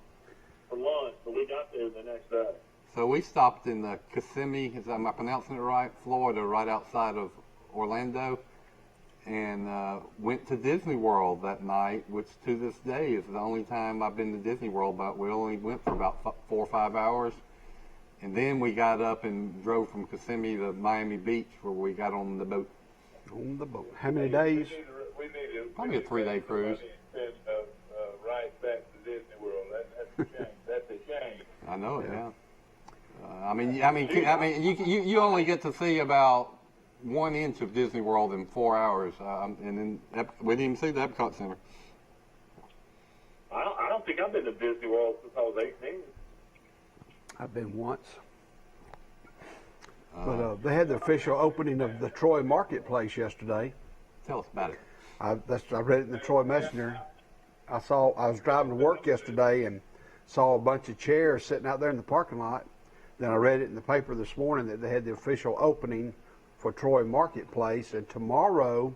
for lunch, but we got there the next day. So we stopped in the Kissimmee, am I pronouncing it right? Florida, right outside of Orlando, and went to Disney World that night, which to this day is the only time I've been to Disney World, but we only went for about 4 or 5 hours. And then we got up and drove from Kissimmee to Miami Beach, where we got on the boat. On the boat. How many days? Probably a 3-day cruise. Right back to Disney World. That's a shame. That's a shame. I know it. Yeah. I mean, you only get to see about 1 inch of Disney World in 4 hours, and then we didn't even see the Epcot Center. I don't think I've been to Disney World since I was 18. I've been once. But they had the official opening of the Troy Marketplace yesterday. Tell us about it. I read it in the Troy Messenger. I was driving to work yesterday and saw a bunch of chairs sitting out there in the parking lot. Then I read it in the paper this morning that they had the official opening for Troy Marketplace. And tomorrow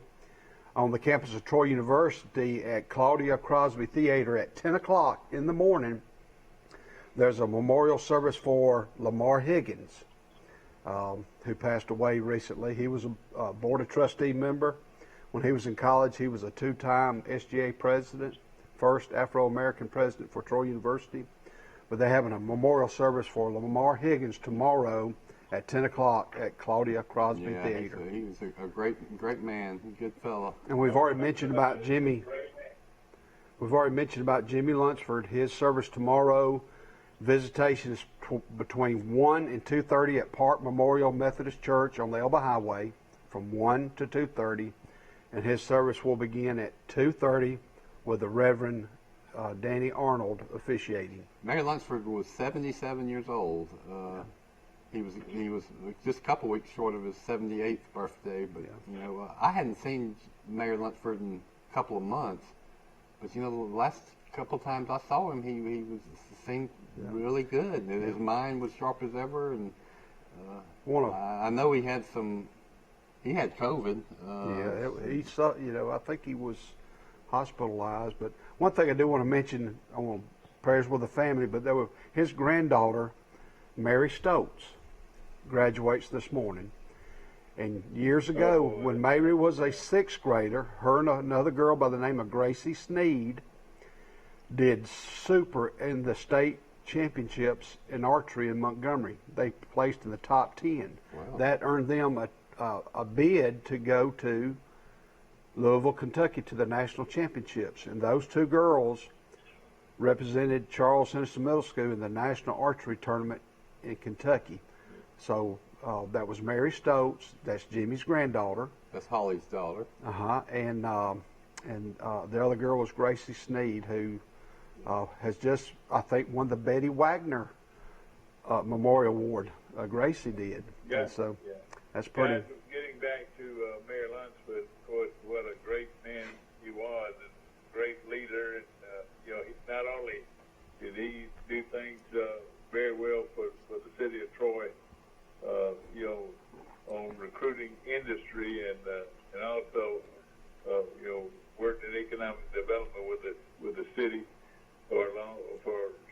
on the campus of Troy University at Claudia Crosby Theater at 10 o'clock in the morning, there's a memorial service for Lamar Higgins, who passed away recently. He was a Board of Trustee member. When he was in college, he was a 2-time SGA president, first Afro-American president for Troy University. But they're having a memorial service for Lamar Higgins tomorrow at 10 o'clock at Claudia Crosby Theater. He was a great man, good fella. And we've already mentioned about Jimmy. We've already mentioned about Jimmy Lunsford. His service tomorrow. Visitation is between 1 and 2:30 at Park Memorial Methodist Church on the Elba Highway from 1 to 2:30. And his service will begin at 2:30 with the Reverend Danny Arnold officiating. Mary Lunsford was 77 years old. He was just a couple weeks short of his 78th birthday. But you know, I hadn't seen Mary Lunsford in a couple of months. But you know, the last couple of times I saw him, he seemed really good. His mind was sharp as ever, and I know he had COVID. I think he was hospitalized. But one thing I do want to mention, I want prayers with the family, but his granddaughter Mary Stokes graduates this morning. And years ago, when Mary was a 6th grader, her and another girl by the name of Gracie Sneed did super in the state championships in archery in Montgomery. They placed in the top 10. Wow. That earned them a bid to go to Louisville, Kentucky to the national championships. And those two girls represented Charles Henderson Middle School in the national archery tournament in Kentucky. So that was Mary Stokes. That's Jimmy's granddaughter. That's Holly's daughter. And the other girl was Gracie Sneed, who has just, I think, won the Betty Wagner Memorial Award. Gracie did. Yeah. And so yeah. that's pretty. Guys, getting back to Mayor Lunsford, of course, what a great man he was, and great leader. And you know, not only did he do things very well for the city of Troy, you know, on recruiting industry and also you know, worked in economic development with the city for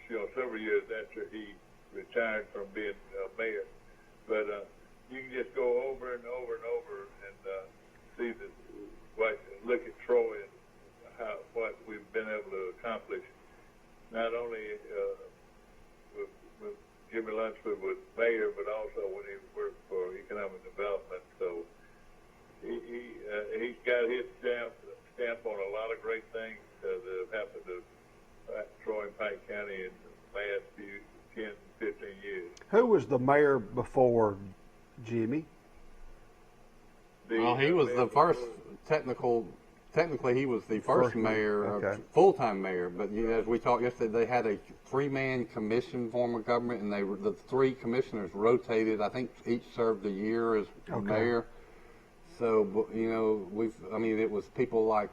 you know, several years after he retired from being mayor. But you can just go over and over and over and see look at Troy and what we've been able to accomplish. Not only with Jimmy Lunsford was mayor, but also when he worked for economic development. So he's got his stamp on a lot of great things that have happened to Troy and Pike County in the last 10, 15 years. Who was the mayor before Jimmy? Well, he was the first technically he was the first mayor, full-time mayor, but you know, as we talked yesterday, they had a 3-man commission form of government, and the 3 commissioners rotated. I think each served a year as mayor. So, you know, it was people like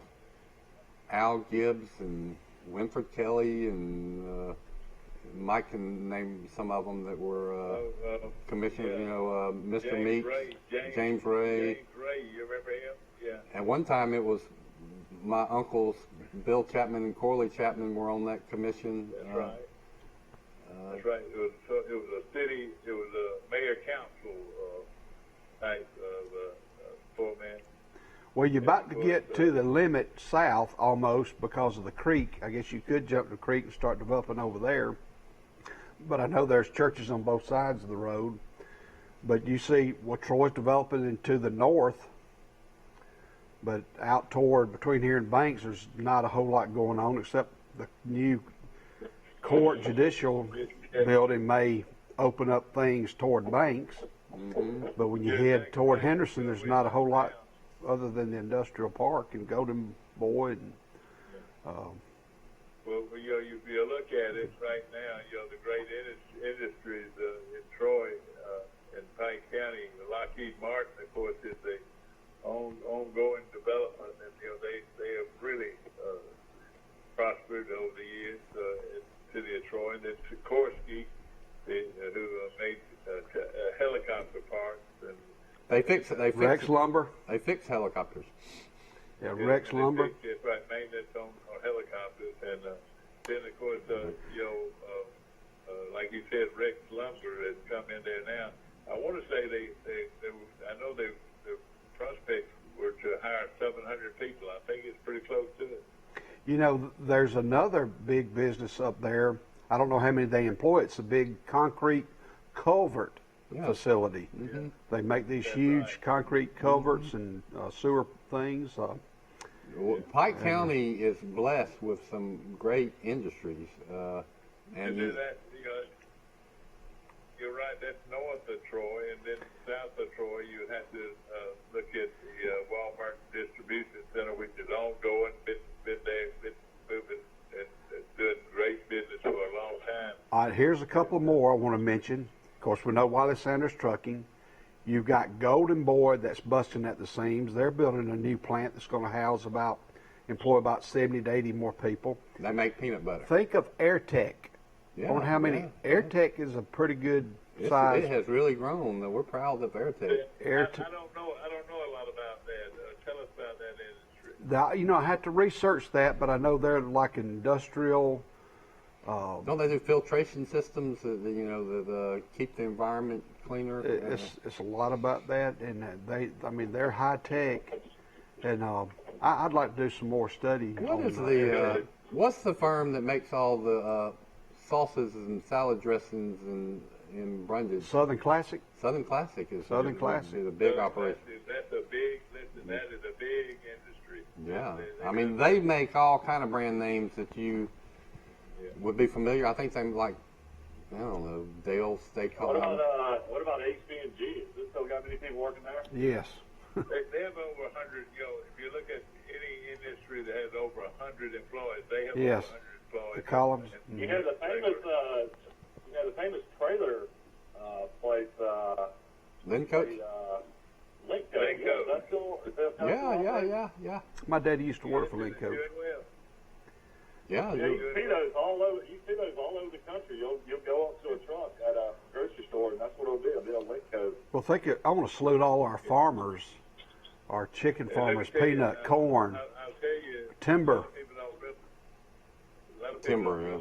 Al Gibbs and Winfred Kelly and Mike can name some of them that were commissioners. You know, Mr. James Meeks, Ray, James Ray. James Ray, you remember him? Yeah. At one time, it was my uncles Bill Chapman and Corley Chapman were on that commission. That's right. That's right. It was a mayor council type of format. Well, you're about to get to the limit south almost because of the creek. I guess you could jump the creek and start developing over there. But I know there's churches on both sides of the road. But you see what Troy's developing into the north. But out toward between here and Banks, there's not a whole lot going on except the new court judicial building may open up things toward Banks. But when you head toward Henderson, there's not a whole lot other than the industrial park and Golden Boyd. Well, you know, if you look at it right now, you know, the great industries in Troy and Pike County, Lockheed Martin, of course, is the ongoing development, and you know, they have really prospered over the years in the city of Troy. And then Sikorsky, who made helicopter parts, and They fix Rex Lumber. They fix helicopters. Yeah, Rex Lumber. It's right, maintenance on helicopters, and then of course, you know, like you said, Rex Lumber has come in there now. I want to say I know the prospects were to hire 700 people. I think it's pretty close to it. You know, there's another big business up there. I don't know how many they employ. It's a big concrete culvert facility. Mm-hmm. They make these huge concrete culverts and sewer things. Pike County is blessed with some great industries. And then that, you know, you're right, that's north of Troy, and then south of Troy, you would have to look at the Walmart Distribution Center, which is ongoing, been there, been moving, and doing great business for a long time. All right, here's a couple more I want to mention. Of course, we know Wiley Sanders Trucking. You've got Golden Boyd that's busting at the seams. They're building a new plant that's going to employ about 70 to 80 more people. They make peanut butter. Think of AirTech. Yeah, I wonder how many. AirTech is a pretty good size. It has really grown. We're proud of AirTech. I don't know a lot about that. Tell us about that industry. You know, I had to research that, but I know they're like industrial Don't they do filtration systems that keep the environment cleaner? It's a lot about that, and they're high tech, and I'd like to do some more study. What's the firm that makes all the sauces and salad dressings in Brundage? Southern Classic. Southern Classic is Southern Classic. Is a big operation. That is a big industry. Yeah, I mean they make all kind of brand names that you would be familiar. I think they like, I don't know, Dale Steakhouse. What about HB&G? Is there still got many people working there? Yes. they have over 100. If you look at any industry that has over 100 employees, they have yes. over 100 employees. The columns. You know the famous trailer place. Lincoach. Lincoach. Yeah. My daddy used to work for Lincoach. Yeah, you see those all over. You see those all over the country. You'll go up to a truck at a grocery store, and that's what it'll be. It'll be a Lincoach. Well, I want to salute all our farmers, our chicken farmers, peanut, corn, I'll tell you, timber. Timber.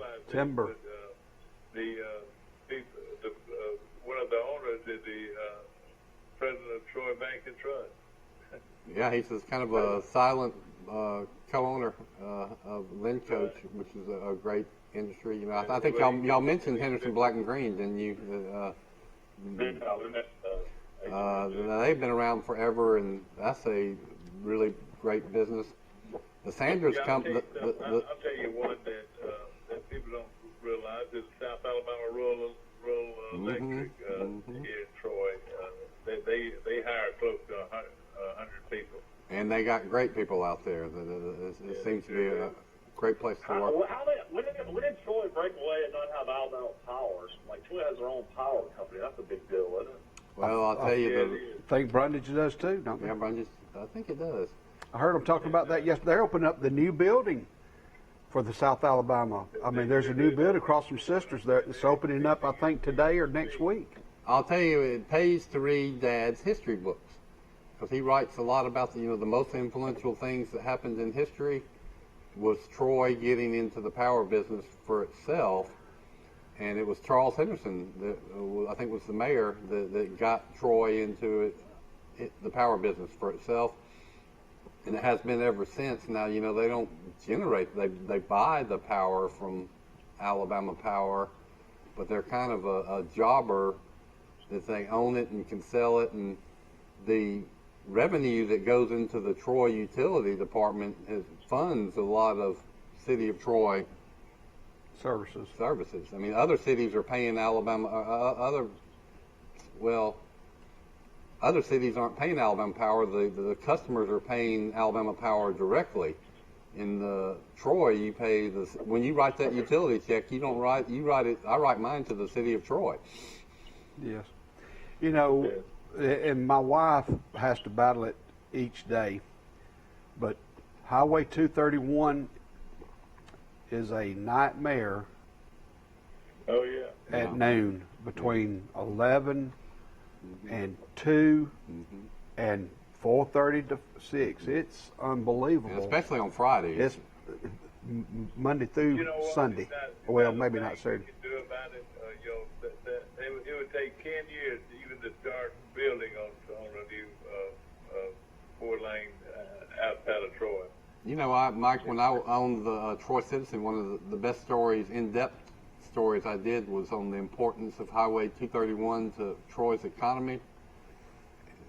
One of the owners is the president of Troy Bank and Trust. Yeah, he's kind of a silent co-owner of Lincoach, which is a great industry. I think y'all mentioned Henderson Black and Green, didn't you? They've been around forever, and that's a really great business. The Sanders company. I'll tell you one that people don't realize is South Alabama Rural Electric here in Troy. They hire close to 100 people. And they got great people out there. It seems to be a great place to work. When did Troy break away and not have Alabama Power? Like Troy has their own power company. That's a big deal, isn't it? Well, I'll tell you. I think Brundage does too, don't they? Yeah, Brundage. I think it does. I heard them talking about that yesterday. They're opening up the new building for the South Alabama. I mean, there's a new building across from Sisters there. It's opening up, I think, today or next week. I'll tell you, it pays to read Dad's history books because he writes a lot about the most influential things that happened in history was Troy getting into the power business for itself, and it was Charles Henderson that I think was the mayor that got Troy into the power business for itself. And it has been ever since. Now, they don't generate, they buy the power from Alabama Power, but they're kind of a jobber that they own it and can sell it. And the revenue that goes into the Troy Utility Department funds a lot of City of Troy services. I mean, other cities are paying Alabama, other cities aren't paying Alabama Power. The customers are paying Alabama Power directly. In Troy, you pay when you write that utility check. You write it. I write mine to the City of Troy. Yes, and my wife has to battle it each day. But Highway 231 is a nightmare. Oh yeah. At noon between 11. And 2 and 4:30 to 6. It's unbelievable. Yeah, especially on Fridays. It's Monday through Sunday. Well, maybe not Saturday. Do about it, it would take 10 years even to start building on a new 4-lane outside of Troy. Mike, when I owned the Troy Citizen, one of the best stories, in-depth stories I did was on the importance of Highway 231 to Troy's economy.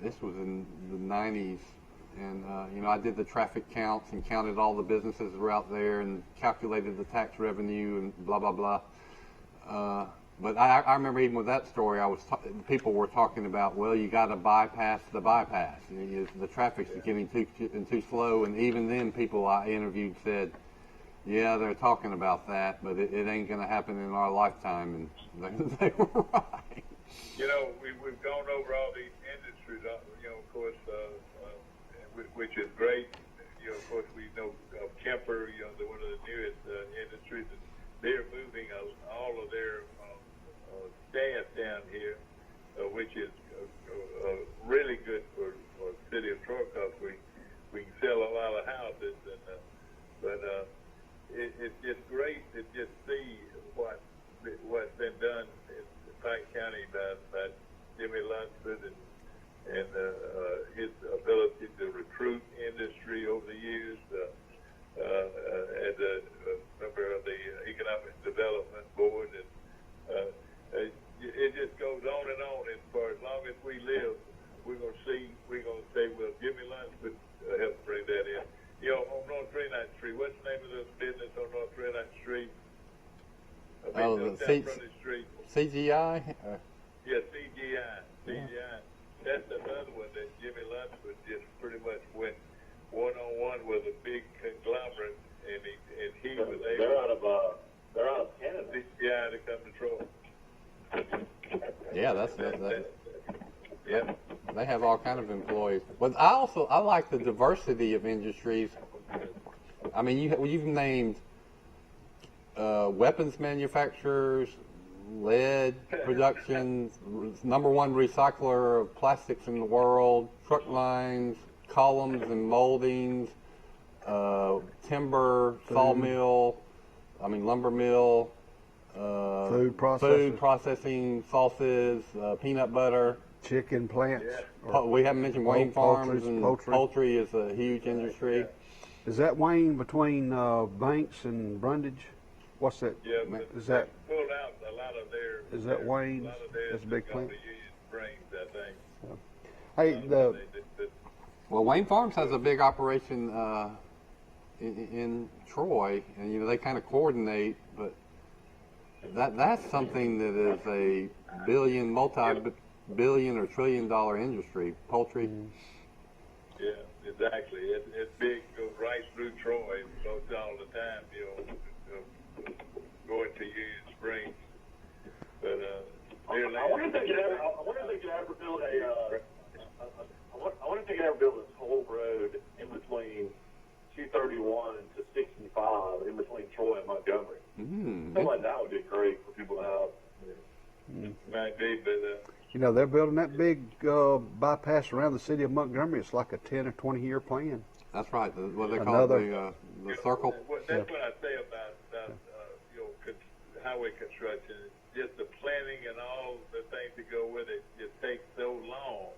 This was in the 90s, and I did the traffic counts and counted all the businesses that were out there and calculated the tax revenue and blah blah blah. But I remember even with that story, people were talking about, well, you got to bypass the bypass. The traffic's getting too slow, and even then, people I interviewed said, yeah, they're talking about that, but it ain't going to happen in our lifetime, and they were right. We've gone over all these industries, of course, which is great. Of course, we know of Kemper, one of the newest industries, and they're moving all of their staff down here, which is really good for the city of Troy because we can sell a lot of houses, but it's just great to just see what's been done in Pike County by Jimmy Lunsford and his ability to recruit industry over the years. As a member of the Economic Development Board, and it just goes on and on. And for as long as we live, we're going to say, well, Jimmy Lunsford helped bring that in. You know, on North 39th Street, what's the name of the business on North 39th Street? The CGI? Yeah, CGI. That's another one that Jimmy Lunsford just pretty much went one-on-one with a big conglomerate, and he was able. They're out of Canada. CGI to come to Troy. Yeah, that's yeah. They have all kind of employees, but I like the diversity of industries. I mean, you've named weapons manufacturers, lead production, #1 recycler of plastics in the world, truck lines, columns and moldings, timber, sawmill, lumber mill, food processing, sauces, peanut butter, chicken plants. Yeah. We haven't mentioned Wayne Farms, and poultry is a huge industry. Is that Wayne between Banks and Brundage? What's that? Yeah, is that pulled out a lot of their? Is that Wayne's? That's a big plant. Springs, I think. Hey, well, Wayne Farms has a big operation in Troy, and they kind of coordinate, but that's something that is a multi-billion or trillion-dollar industry, poultry. Mm-hmm. Yeah, exactly. It's big, goes right through Troy, goes all the time, going to Union Springs. But I wonder if they could ever build I wonder if they could ever build this whole road in between 231 to 65, in between Troy and Montgomery. Something like that would be great for people to have. Might be, but they're building that big bypass around the city of Montgomery. It's like a 10 or 20 year plan. That's right. What they call the circle. That's what I say about highway construction. Just the planning and all the things that go with it just takes so long.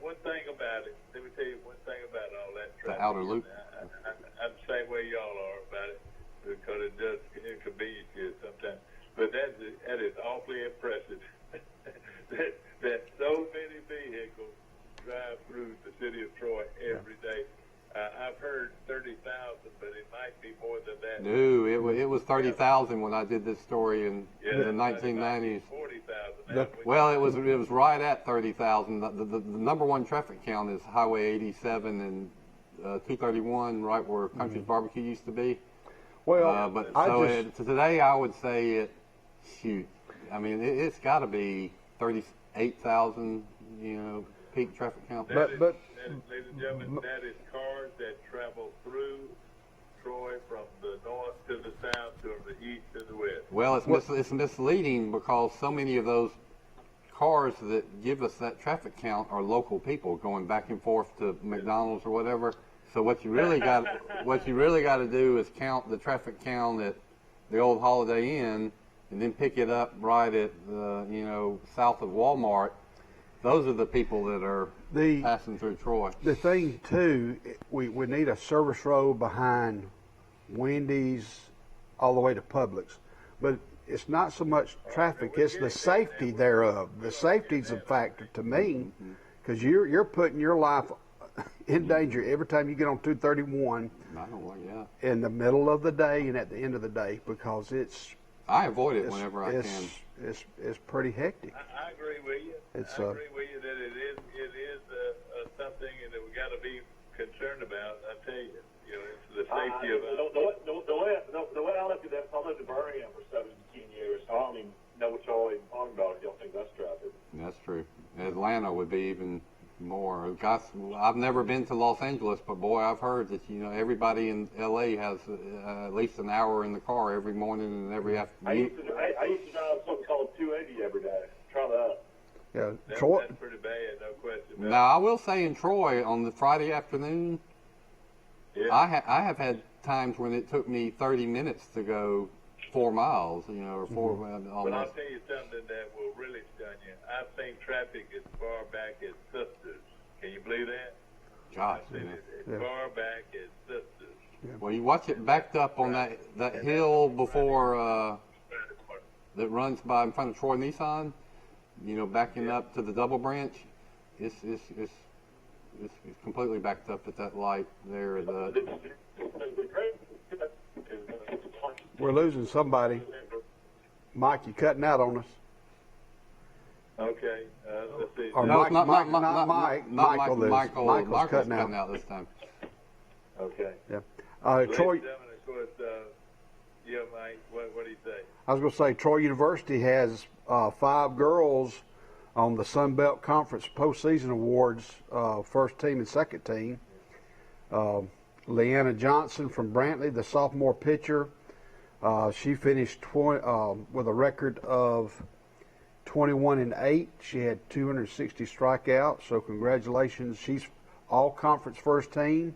One thing about it, let me tell you one thing about all that traffic. The outer loop. I'm the same way y'all are about it, because it does inconvenience you sometimes. But that is awfully impressive that so many vehicles drive through the city of Troy every day. I've heard 30,000, but it might be more than that. No, it was 30,000 when I did this story in the 1990s. 40,000. Well, it was right at 30,000. The #1 traffic count is Highway 87 and 231, right where Country's Barbecue used to be. Well, but today I would say it's got to be 38,000. Peak traffic count. Ladies and gentlemen, that is cars that travel through Troy from the north to the south, to the east to the west. Well, it's misleading, because so many of those cars that give us that traffic count are local people going back and forth to McDonald's or whatever. So what you really got to do is count the traffic count at the old Holiday Inn, and then pick it up right at south of Walmart. Those are the people that are passing through Troy. The thing, too, we need a service road behind Wendy's all the way to Publix. But it's not so much traffic, it's the safety thereof. The safety's a factor to me, because you're putting your life in danger every time you get on 231 in the middle of the day and at the end of the day, because I avoid it whenever I can. It's pretty hectic. I agree with you. I agree with you that it is something that we got to be concerned about. I tell you, it's the safety of it. The way I look at that, I lived in Birmingham for 17 years. So I don't even know what y'all even talking about if y'all think that's traffic. That's true. Atlanta would be even more. Gosh, I've never been to Los Angeles, but boy, I've heard that everybody in LA has at least an hour in the car every morning and every afternoon. I used to drive something called 280 every day. Try that. Yeah, Troy. That's pretty bad, no question. Now I will say in Troy on the Friday afternoon, Yeah. I have had times when it took me 30 minutes to go 4 miles, or 4 But I'll almost. tell you something that will really stun you. I've seen traffic as far back as Sisters. Can you believe that? Gosh, I've seen it as far back as Sisters. Well, you watch it backed up on that hill before that runs by in front of Troy Nissan. Backing up to the double branch. It's completely backed up at that light there. We're losing somebody. Mike, you cutting out on us. Okay, let's see. Or No, Mike, not Mike. Michael. Michael's cutting cutting out. out this time. Okay. Yeah. Ladies Troy, and gentlemen, of course, yeah, Mike, what do you say? I was going to say, Troy University has 5 girls on the Sun Belt Conference postseason awards, first team and second team. Leanna Johnson from Brantley, the sophomore pitcher, she finished with a record of 21-8. She had 260 strikeouts, so congratulations. She's all conference first team.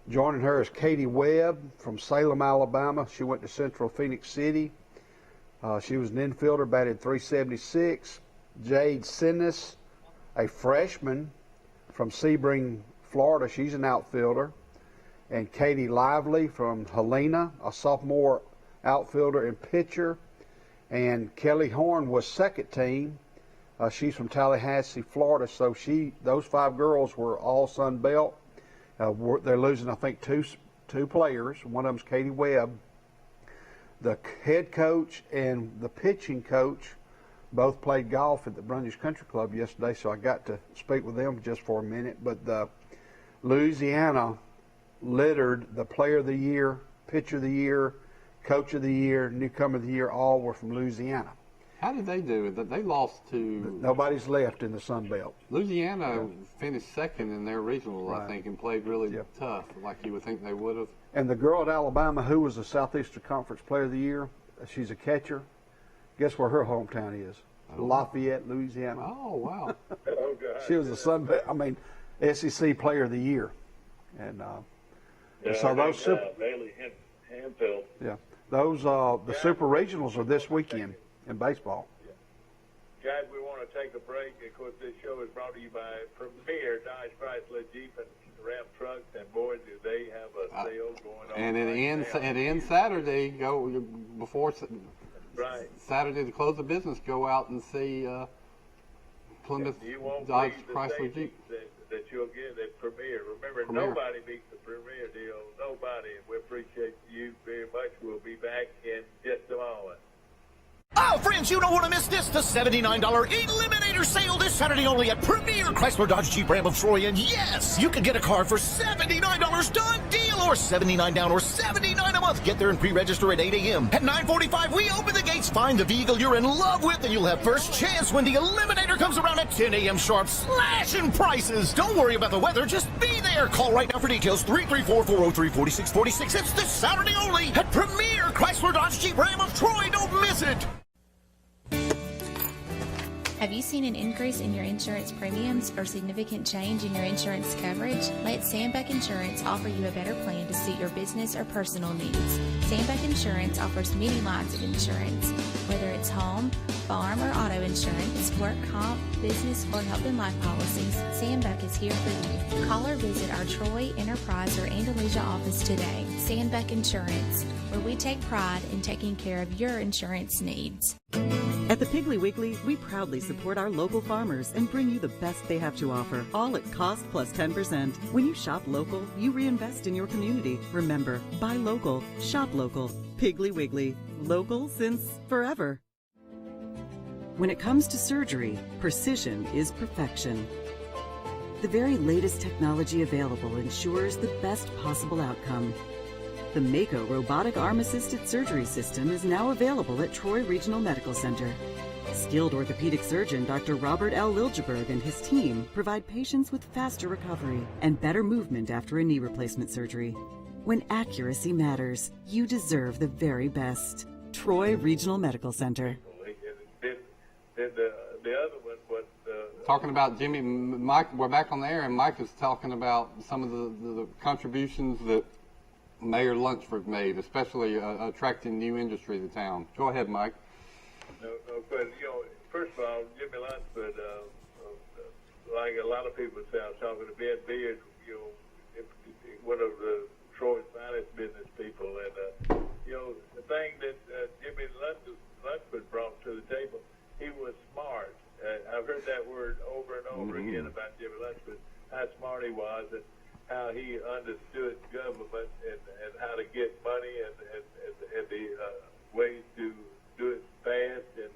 Joining her is Katie Webb from Salem, Alabama. She went to Central Phoenix City. She was an infielder, batted .376. Jade Sinnes, a freshman from Sebring, Florida. She's an outfielder. And Katie Lively from Helena, a sophomore outfielder and pitcher. And Kelly Horn was second team. She's from Tallahassee, Florida. So those 5 girls were all Sun Belt. They're losing, I think, two players. One of them's Katie Webb. The head coach and the pitching coach both played golf at the Brundage Country Club yesterday, so I got to speak with them just for a minute. But Louisiana littered the Player of the Year, Pitcher of the Year, Coach of the Year, Newcomer of the Year. All were from Louisiana. How did they do it? They lost to... Nobody's left in the Sun Belt. Louisiana finished second in their regional, Right. I think, and played really tough, like you would think they would have. And the girl at Alabama who was the Southeastern Conference Player of the Year, she's a catcher. Guess where her hometown is? Lafayette, Louisiana. Oh, wow. Oh, God. She was the SEC Player of the Year. And so those Bailey Hanfield. the Super Regionals are this weekend in baseball. Guys, we want to take a break. Of course, this show is brought to you by Premier Dodge Chrysler Jeep and Ram Trucks, and boy, do they have a sale going on. And it ends Saturday. Before Saturday to close the business. Go out and see Plymouth Dodge Chrysler Jeep. That you'll get at Premier. Remember, nobody beats the Premier deal. Nobody. And we appreciate you very much. We'll be back in just a moment. Oh, friends, you don't want to miss this. The $79 Eliminator sale this Saturday only at Premier Chrysler Dodge Jeep Ram of Troy. And yes, you can get a car for $79. Done deal. Or $79 down or $79 a month. Get there and pre-register at 8 a.m. At 9:45, we open the gates. Find the vehicle you're in love with, and you'll have first chance when the Eliminator comes around at 10 a.m. sharp. Slashing prices. Don't worry about the weather. Just be there. Call right now for details. 334-403-4646. It's this Saturday only at Premier Chrysler Dodge Jeep Ram of Troy. Don't miss it. Have you seen an increase in your insurance premiums or significant change in your insurance coverage? Let Sandbeck Insurance offer you a better plan to suit your business or personal needs. Sandbeck Insurance offers many lines of insurance, whether it's home, farm, or auto insurance, work comp, business, or health and life policies. Sandbeck is here for you. Call or visit our Troy, Enterprise, or Andalusia office today. Sandbeck Insurance, where we take pride in taking care of your insurance needs. At the Piggly Wiggly, we proudly support our local farmers and bring you the best they have to offer, all at cost plus 10%. When you shop local, you reinvest in your community. Remember, buy local, shop local. Piggly Wiggly, local since forever. When it comes to surgery, precision is perfection. The very latest technology available ensures the best possible outcome. The Mako Robotic Arm-Assisted Surgery System is now available at Troy Regional Medical Center. Skilled orthopedic surgeon Dr. Robert L. Liljeberg and his team provide patients with faster recovery and better movement after a knee replacement surgery. When accuracy matters, you deserve the very best. Troy Regional Medical Center. Then the other one was talking about Jimmy, Mike, we're back on the air, and Mike is talking about some of the contributions that Mayor Lunsford made, especially attracting new industry to town. Go ahead, Mike. No question. First of all, Jimmy Lunsford, like a lot of people say, I was talking to Ben Beard, one of the Troy's finest business people, and the thing that Jimmy Lunsford brought to the table, he was smart. I've heard that word over and over again about Jimmy Lunsford, how smart he was and how he understood government and how to get money and the ways to do it fast and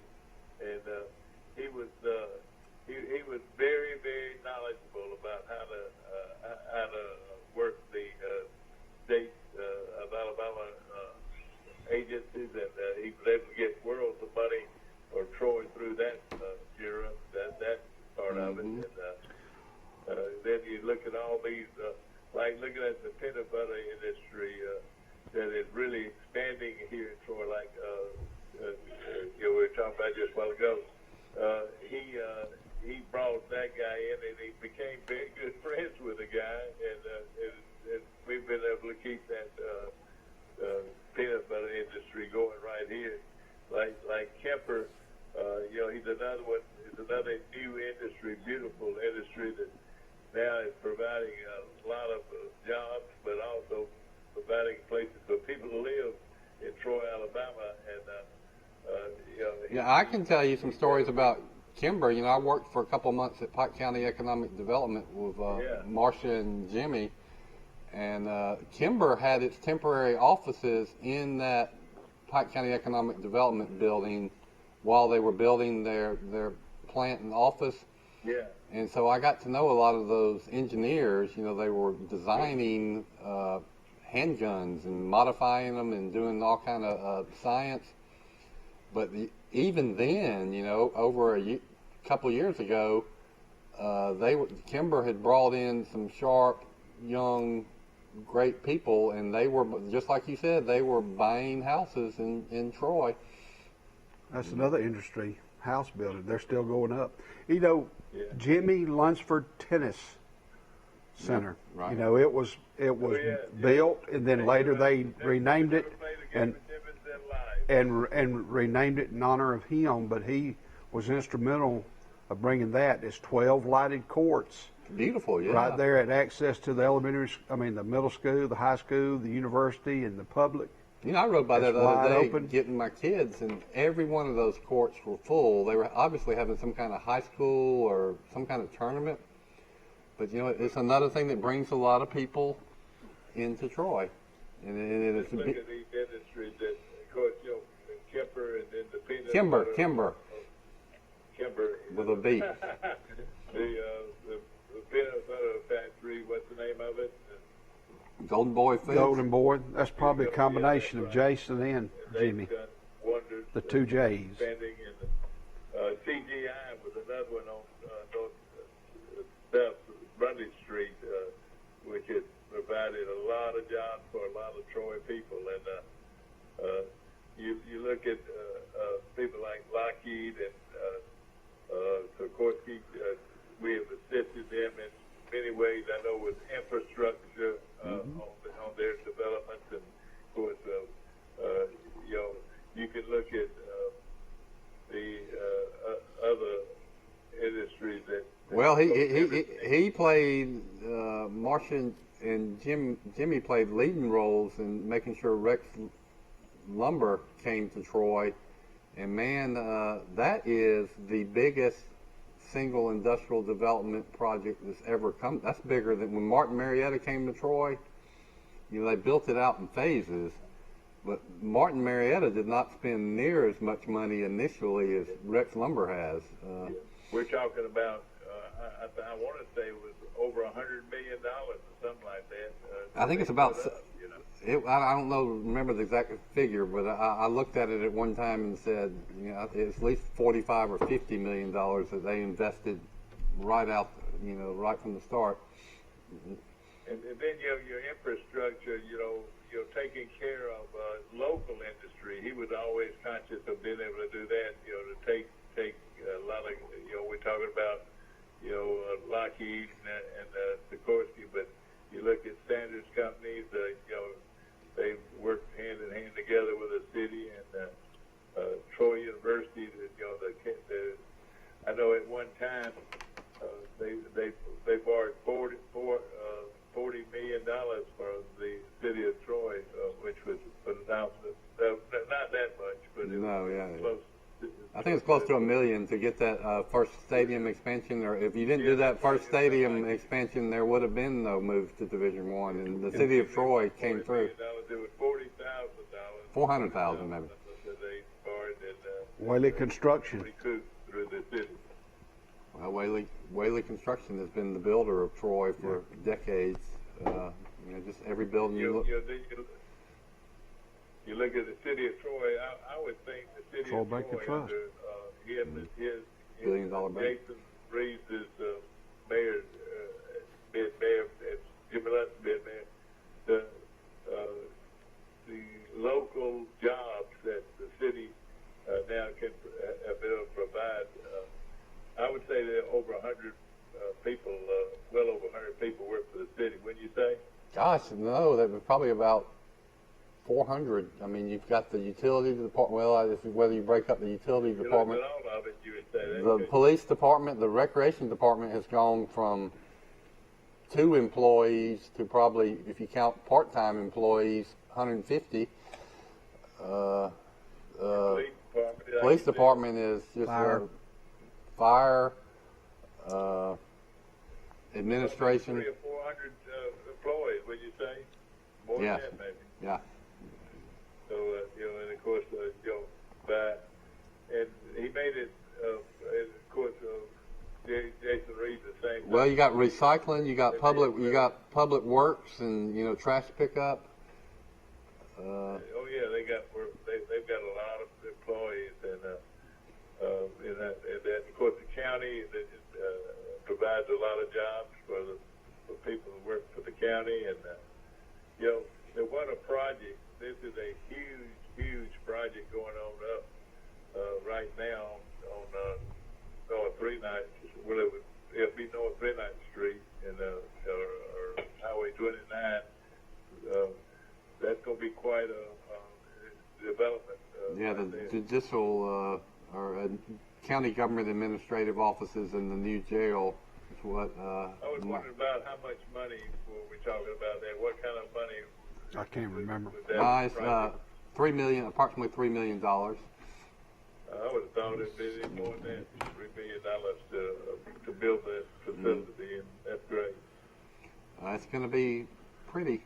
he was very, very knowledgeable about how to work the state of Alabama agencies, and he was able to get worlds of money for Troy through that era, that part of it. And then you look at all these, like looking at the peanut butter industry that is really expanding here in Troy, like we were talking about just a while ago. He brought that guy in, and he became very good friends with the guy, and we've been able to keep that peanut butter industry going right here. Like Kemper, he's another one. It's another new industry, beautiful industry that now is providing a lot of jobs, but also providing places for people to live in Troy, Alabama, and I can tell you some stories about Kimber. I worked for a couple months at Pike County Economic Development with Marcia and Jimmy, and Kimber had its temporary offices in that Pike County Economic Development building while they were building their plant and office. Yeah. And so I got to know a lot of those engineers. They were designing handguns and modifying them and doing all kind of science. But even then, over a couple years ago, Kimber had brought in some sharp, young, great people, and they were, just like you said, they were buying houses in Troy. That's another industry, house building. They're still going up. Jimmy Lunsford Tennis Center. Yeah, right. It was built, and then later they renamed it and renamed it in honor of him. But he was instrumental of bringing that. It's 12 lighted courts. Beautiful, yeah. Right there at access to the middle school, the high school, the university, and the public. I rode by that the other day open. Getting my kids, and every one of those courts were full. They were obviously having some kind of high school or some kind of tournament. But, it's another thing that brings a lot of people into Troy. And it's look at these industries that, of course, Kemper and then the peanut Kimber. Kimber. With a B. the peanut butter factory, what's the name of it? Golden Boy Foods. Golden Boy. That's probably a combination of Jason and Jimmy. Wonders, the two J's. Expanding, and CGI was another one on South Grundy Street, which has provided a lot of jobs for a lot of Troy people. And you look at people like Lockheed and Sikorsky. We have assisted them in many ways. I know with infrastructure on their developments, and of course, you can look at the other industries that. Well, he played Marcia and Jimmy played leading roles in making sure Rex Lumber came to Troy, and man, that is the biggest single industrial development project that's ever come. That's bigger than when Martin Marietta came to Troy. They built it out in phases, but Martin Marietta did not spend near as much money initially as Rex Lumber has. We're talking about, I want to say it was over $100 million or something like that. I think it's about. I don't remember the exact figure, but I looked at it at one time and said, it's at least $45 or $50 million that they invested right from the start. And then your infrastructure, taking care of local industry. He was always conscious of being able to do that. To take a lot of, we're talking about Lockheed and Sikorsky, but you look at Sanders companies, they work hand in hand together with the city, and Troy University, I know at one time they borrowed $40 million from the city of Troy, which was not that much, but it was close. I think it's close to $1 million to get that first stadium expansion. Or if you didn't do that first stadium expansion, there would have been no move to Division I. And the city of Troy came through. It was $40,000. $400,000 maybe. They borrowed and Whaley Construction. recouped through the city. Well, Whaley Construction has been the builder of Troy for decades. Just every building you look. You look at the city of Troy. I would think the city Troy of Bank and Troy Trust. under his $1 billion bank. Jason Reeves is mayor, been mayor, and Jimmy Lutz been mayor. The local jobs that the city now can be able to provide. I would say there are over 100 people, well over 100 people work for the city. Wouldn't you say? Gosh, no, that was probably about 400. I mean, you've got the utility department. Well, whether you break up the utility department, All of it, you would say that. the police department, the recreation department has gone from 2 employees to probably, if you count part-time employees, 150. Police department is just fire, administration. 300 or 400 employees, would you say? More than that, maybe. Yeah. So, and of course, and he made it, and of course, Jason Reeves the same thing. Well, you got recycling, you got public works, and trash pickup. They've got a lot of employees, and of course the county provides a lot of jobs for people who work for the county, and they want a project. This is a huge project going on up right now on North 39th. Well, it'll be North 39th Street and or Highway 29. That's going to be quite a development. The judicial or county government administrative offices and the new jail is what. I was wondering about how much money were we talking about there. What kind of money? I can't remember. It's approximately $3 million. I would have thought it'd be more than that. $3 million to build that facility, and that's great. It's going to be pretty.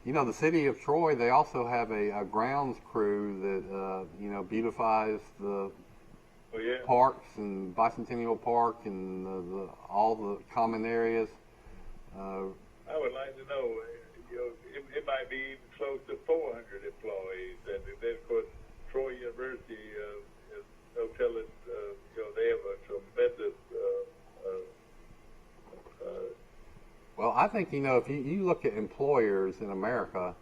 The city of Troy, they also have a grounds crew that beautifies the parks and Bicentennial Park and all the common areas. I would like to know. It might be even close to 400 employees, and then of course Troy University is no telling. They have a tremendous. Well, I think if you look at employers in America,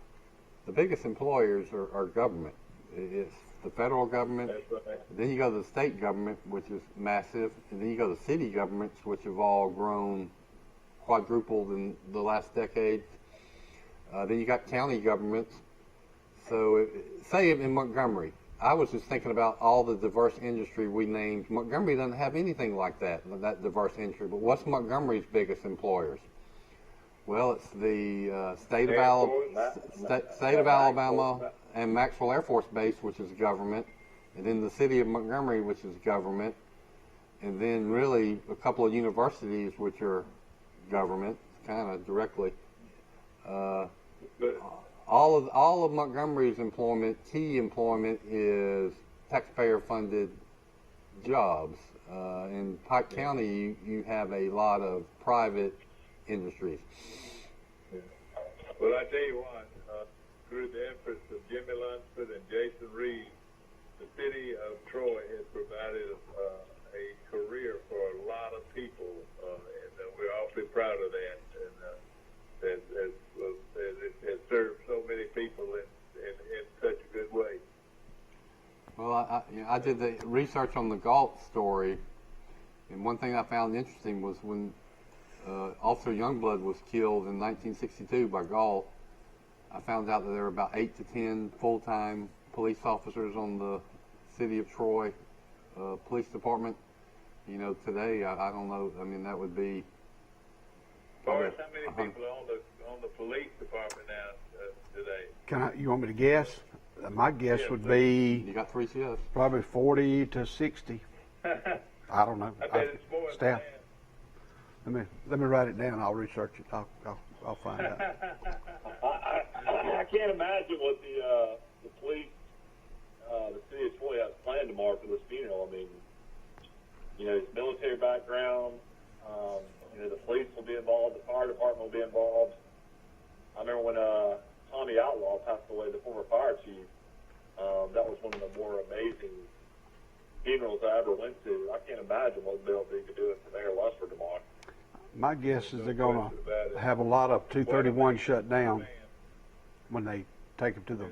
the biggest employers are government. It's the federal government. That's right. Then you go to the state government, which is massive, and then you go to city governments, which have all grown, quadrupled in the last decade. Then you got county governments. So, say in Montgomery, I was just thinking about all the diverse industry we named. Montgomery doesn't have anything like that diverse industry. But what's Montgomery's biggest employers? Well, it's the state of Alabama and Maxwell Air Force Base, which is government, and then the city of Montgomery, which is government, and then really a couple of universities, which are government, kind of directly. All of Montgomery's key employment is taxpayer-funded jobs. In Pike County, you have a lot of private industries. Yeah. Well, I tell you what, through the efforts of Jimmy Lunsford and Jason Reeves, the city of Troy has provided a career for a lot of people, and we're awfully proud of that. And it has served so many people in such a good way. Well, I did the research on the Galt story, And one thing I found interesting was when Officer Youngblood was killed in 1962 by Gall, I found out that there were about 8 to 10 full-time police officers on the City of Troy Police Department. You know, today, I don't know, I mean, that would be... Boris, how many people are on the police department now today? You want me to guess? My guess would be... You got 3 shifts. Probably 40 to 60. I don't know. I bet it's more staff. than that. Let me write it down. I'll research it. I'll find out. I can't imagine what the police, the city of Troy has planned tomorrow for this funeral. I mean, you know, his military background. You know, the police will be involved. The fire department will be involved. I remember when Tommy Outlaw passed away, the former fire chief. That was one of the more amazing funerals I ever went to. I can't imagine what they'll be doing for Mayor Lunsford tomorrow. My guess is they're going to have a lot of 231 shut down when they take him to the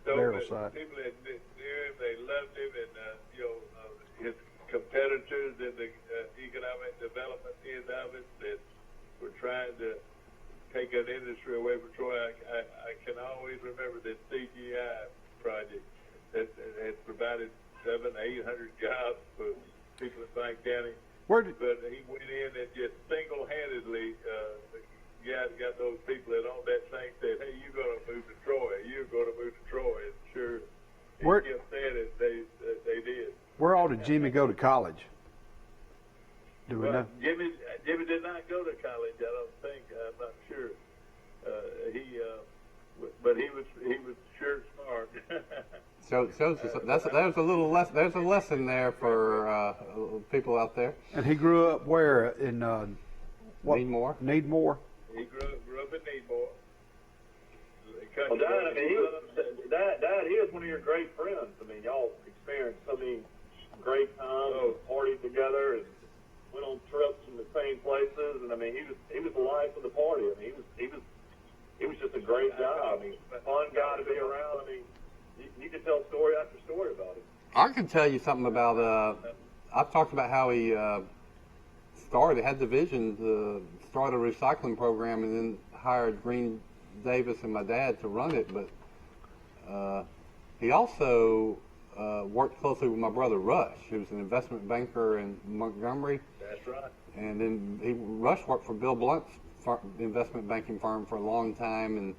burial site. People that knew him, they loved him, and his competitors in the economic development end of it that were trying to take an industry away from Troy. I can always remember this CGI project that has provided 700-800 jobs for people in Bank County. But he went in and just single-handedly got those people that owned that thing said, "Hey, you're going to move to Troy. You're going to move to Troy." And sure, he kept saying it. They did. Where all did Jimmy go to college? Do we know? Jimmy did not go to college. I don't think. I'm not sure. But he was sure smart. There's a little there's a lesson there for people out there. And he grew up where in Needmore. Needmore. He grew up in Needmore. Well, Dad, I mean, Dad, he was one of your great friends. I mean, y'all experienced so many great times, partied together, and went on trips in the same places. And I mean, he was the life of the party. I mean, he was just a great guy. I mean, fun guy to be around. I mean, you can tell story after story about him. I can tell you something about. I've talked about how he had the vision to start a recycling program, and then hired Green Davis and my dad to run it. But he also worked closely with my brother Rush, who's an investment banker in Montgomery. That's right. And then Rush worked for Bill Blunt's investment banking firm for a long time, and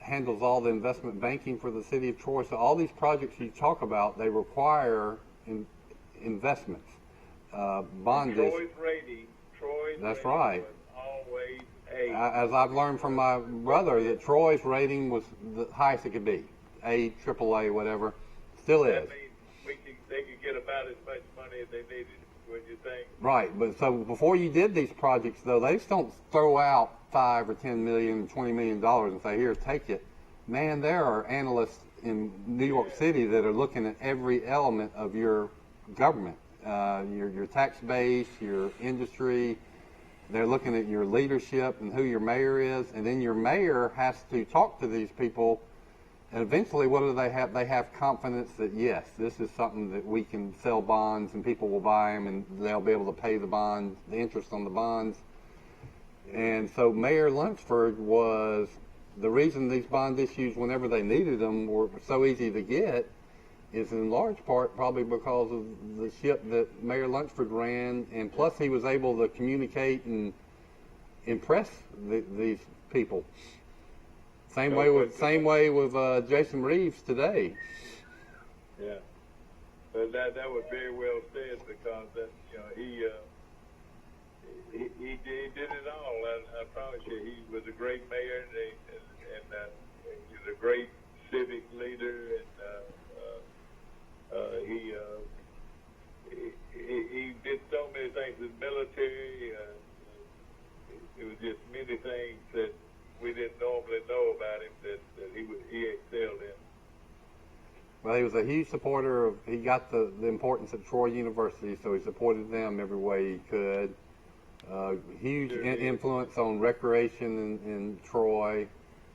handles all the investment banking for the city of Troy. So all these projects you talk about, they require investments. Bond Troy's rating. That's right. Always A. As I've learned from my brother, that Troy's rating was the highest it could be, A, AAA, whatever. Still is. That means they could get about as much money as they needed. What you think? Right, but so before you did these projects, though, they just don't throw out $5 or $10 million, $20 million and say, "Here, take it." Man, there are analysts in New York City that are looking at every element of your government, your tax base, your industry. They're looking at your leadership and who your mayor is, and then your mayor has to talk to these people. And eventually, what do they have? They have confidence that, yes, this is something that we can sell bonds and people will buy them and they'll be able to pay the bonds, the interest on the bonds. And so Mayor Lunsford was the reason these bond issues, whenever they needed them, were so easy to get, is in large part probably because of the ship that Mayor Lunsford ran, and plus he was able to communicate and impress these people. Same way with Jason Reeves today. Yeah, but that was very well said, because that he did it all. I promise you, he was a great mayor, and he was a great civic leader, and he did so many things with military. It was just many things that we didn't normally know about him that he excelled in. Well, he was a huge supporter of. He got the importance of Troy University, so he supported them every way he could. Huge influence on recreation in Troy.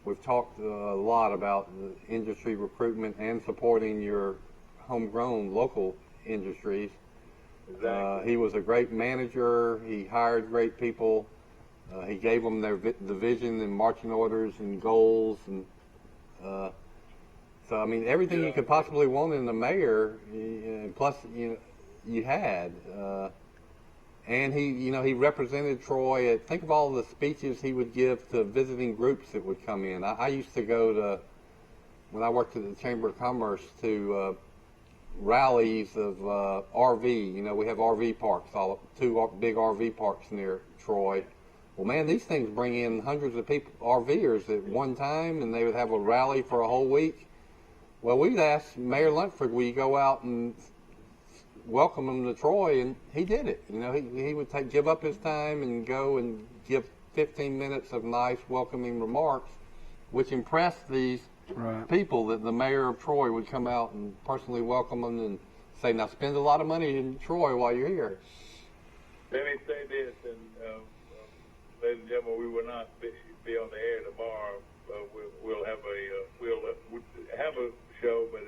We've talked a lot about the industry recruitment and supporting your homegrown local industries. He was a great manager. He hired great people. He gave them the vision and marching orders and goals, and so I mean everything you could possibly want in a mayor. Plus, you had, and he represented Troy. Think of all the speeches he would give to visiting groups that would come in. I used to go to, when I worked at the Chamber of Commerce, to rallies of RV. We have RV parks, two big RV parks near Troy. Well, man, these things bring in hundreds of people, RVers, at one time, and they would have a rally for a whole week. Well, we'd ask Mayor Luntford, will you go out and welcome them to Troy? And he did it. He would give up his time and go and give 15 minutes of nice, welcoming remarks, which impressed these people that the mayor of Troy would come out and personally welcome them and say, now spend a lot of money in Troy while you're here. Let me say this, and ladies and gentlemen, we will not be on the air tomorrow. We'll have a show, but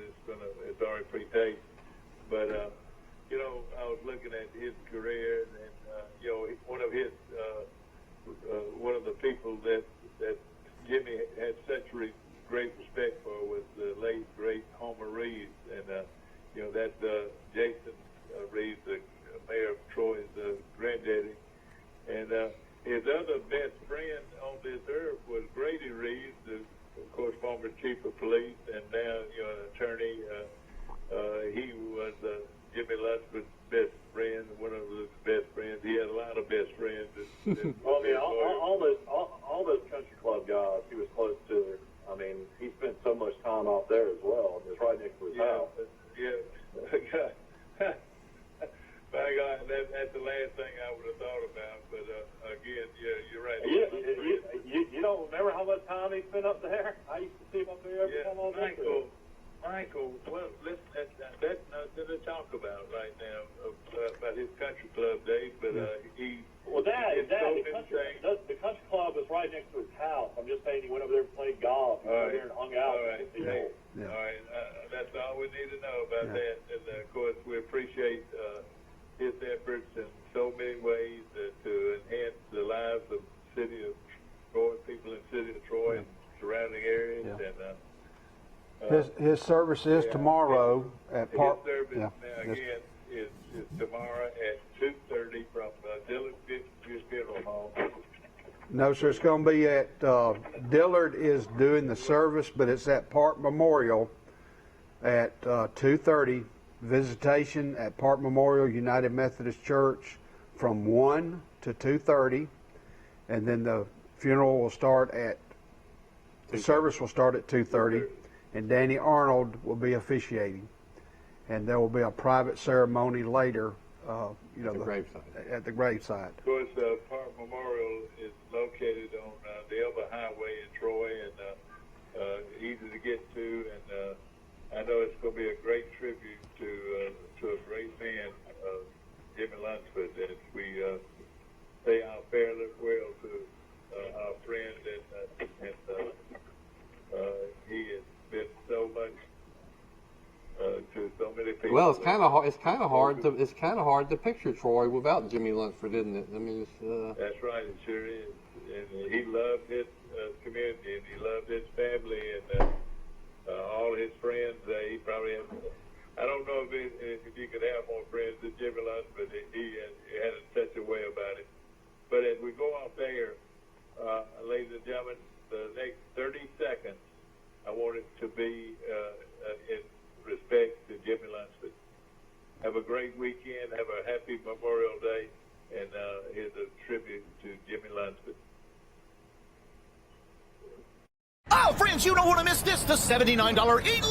it's already pre-taped. But I was looking at his career, and one of the people that Jimmy had such great respect for was the late great Homer Reeves, and that's Jason Reeves, the mayor of Troy's granddaddy, and his other best friend on this earth was Grady Reeves, of course, former chief of police, and now an attorney. He was Jimmy Luntford's best friend, one of his best friends. He had a lot of best friends. All those country club guys he was close to. I mean, he spent so much time out there as well. It was right next to his house. My God, that's the last thing I would have thought about. But again, you're right. You don't remember how much time he spent up there? I used to see him up there every time I was up there. Michael, well, that's nothing to talk about right now about his country club days. But the country club is right next to his house. I'm just saying he went over there and played golf. He went there and hung out. All right. That's all we need to know about that. And of course, we appreciate his efforts in so many ways to enhance the lives of the city of Troy, people in the city of Troy and surrounding areas. And his service is tomorrow at Park. His service again is tomorrow at 2:30 from Dillard Funeral Home. No, sir. It's going to be at Dillard is doing the service, but it's at Park Memorial at 2:30. Visitation at Park Memorial United Methodist Church from 1 to 2:30, and then the funeral will start at. The service will start at 2:30, and Danny Arnold will be officiating, and there will be a private ceremony later. At the gravesite. Of course, Park Memorial is located on the Elba Highway in Troy, and easy to get to, and I know it's going to be a great tribute to a great man, Jimmy Luntford, and we say our farewell to our friend, and he has been so much to so many people. Well, it's kind of hard to picture Troy without Jimmy Luntford, isn't it? I mean, that's right, it sure is, and he loved his community, and he loved his family, and all his friends. He probably had, I don't know if you could have more friends than Jimmy Luntford, but he had such a way about it. But as we go off there, ladies and gentlemen, the next 30 seconds, I want it to be in respect to Jimmy Luntford. Have a great weekend. Have a happy Memorial Day. And here's a tribute to Jimmy Luntford. Oh, friends, you don't want to miss this. The $79 Eat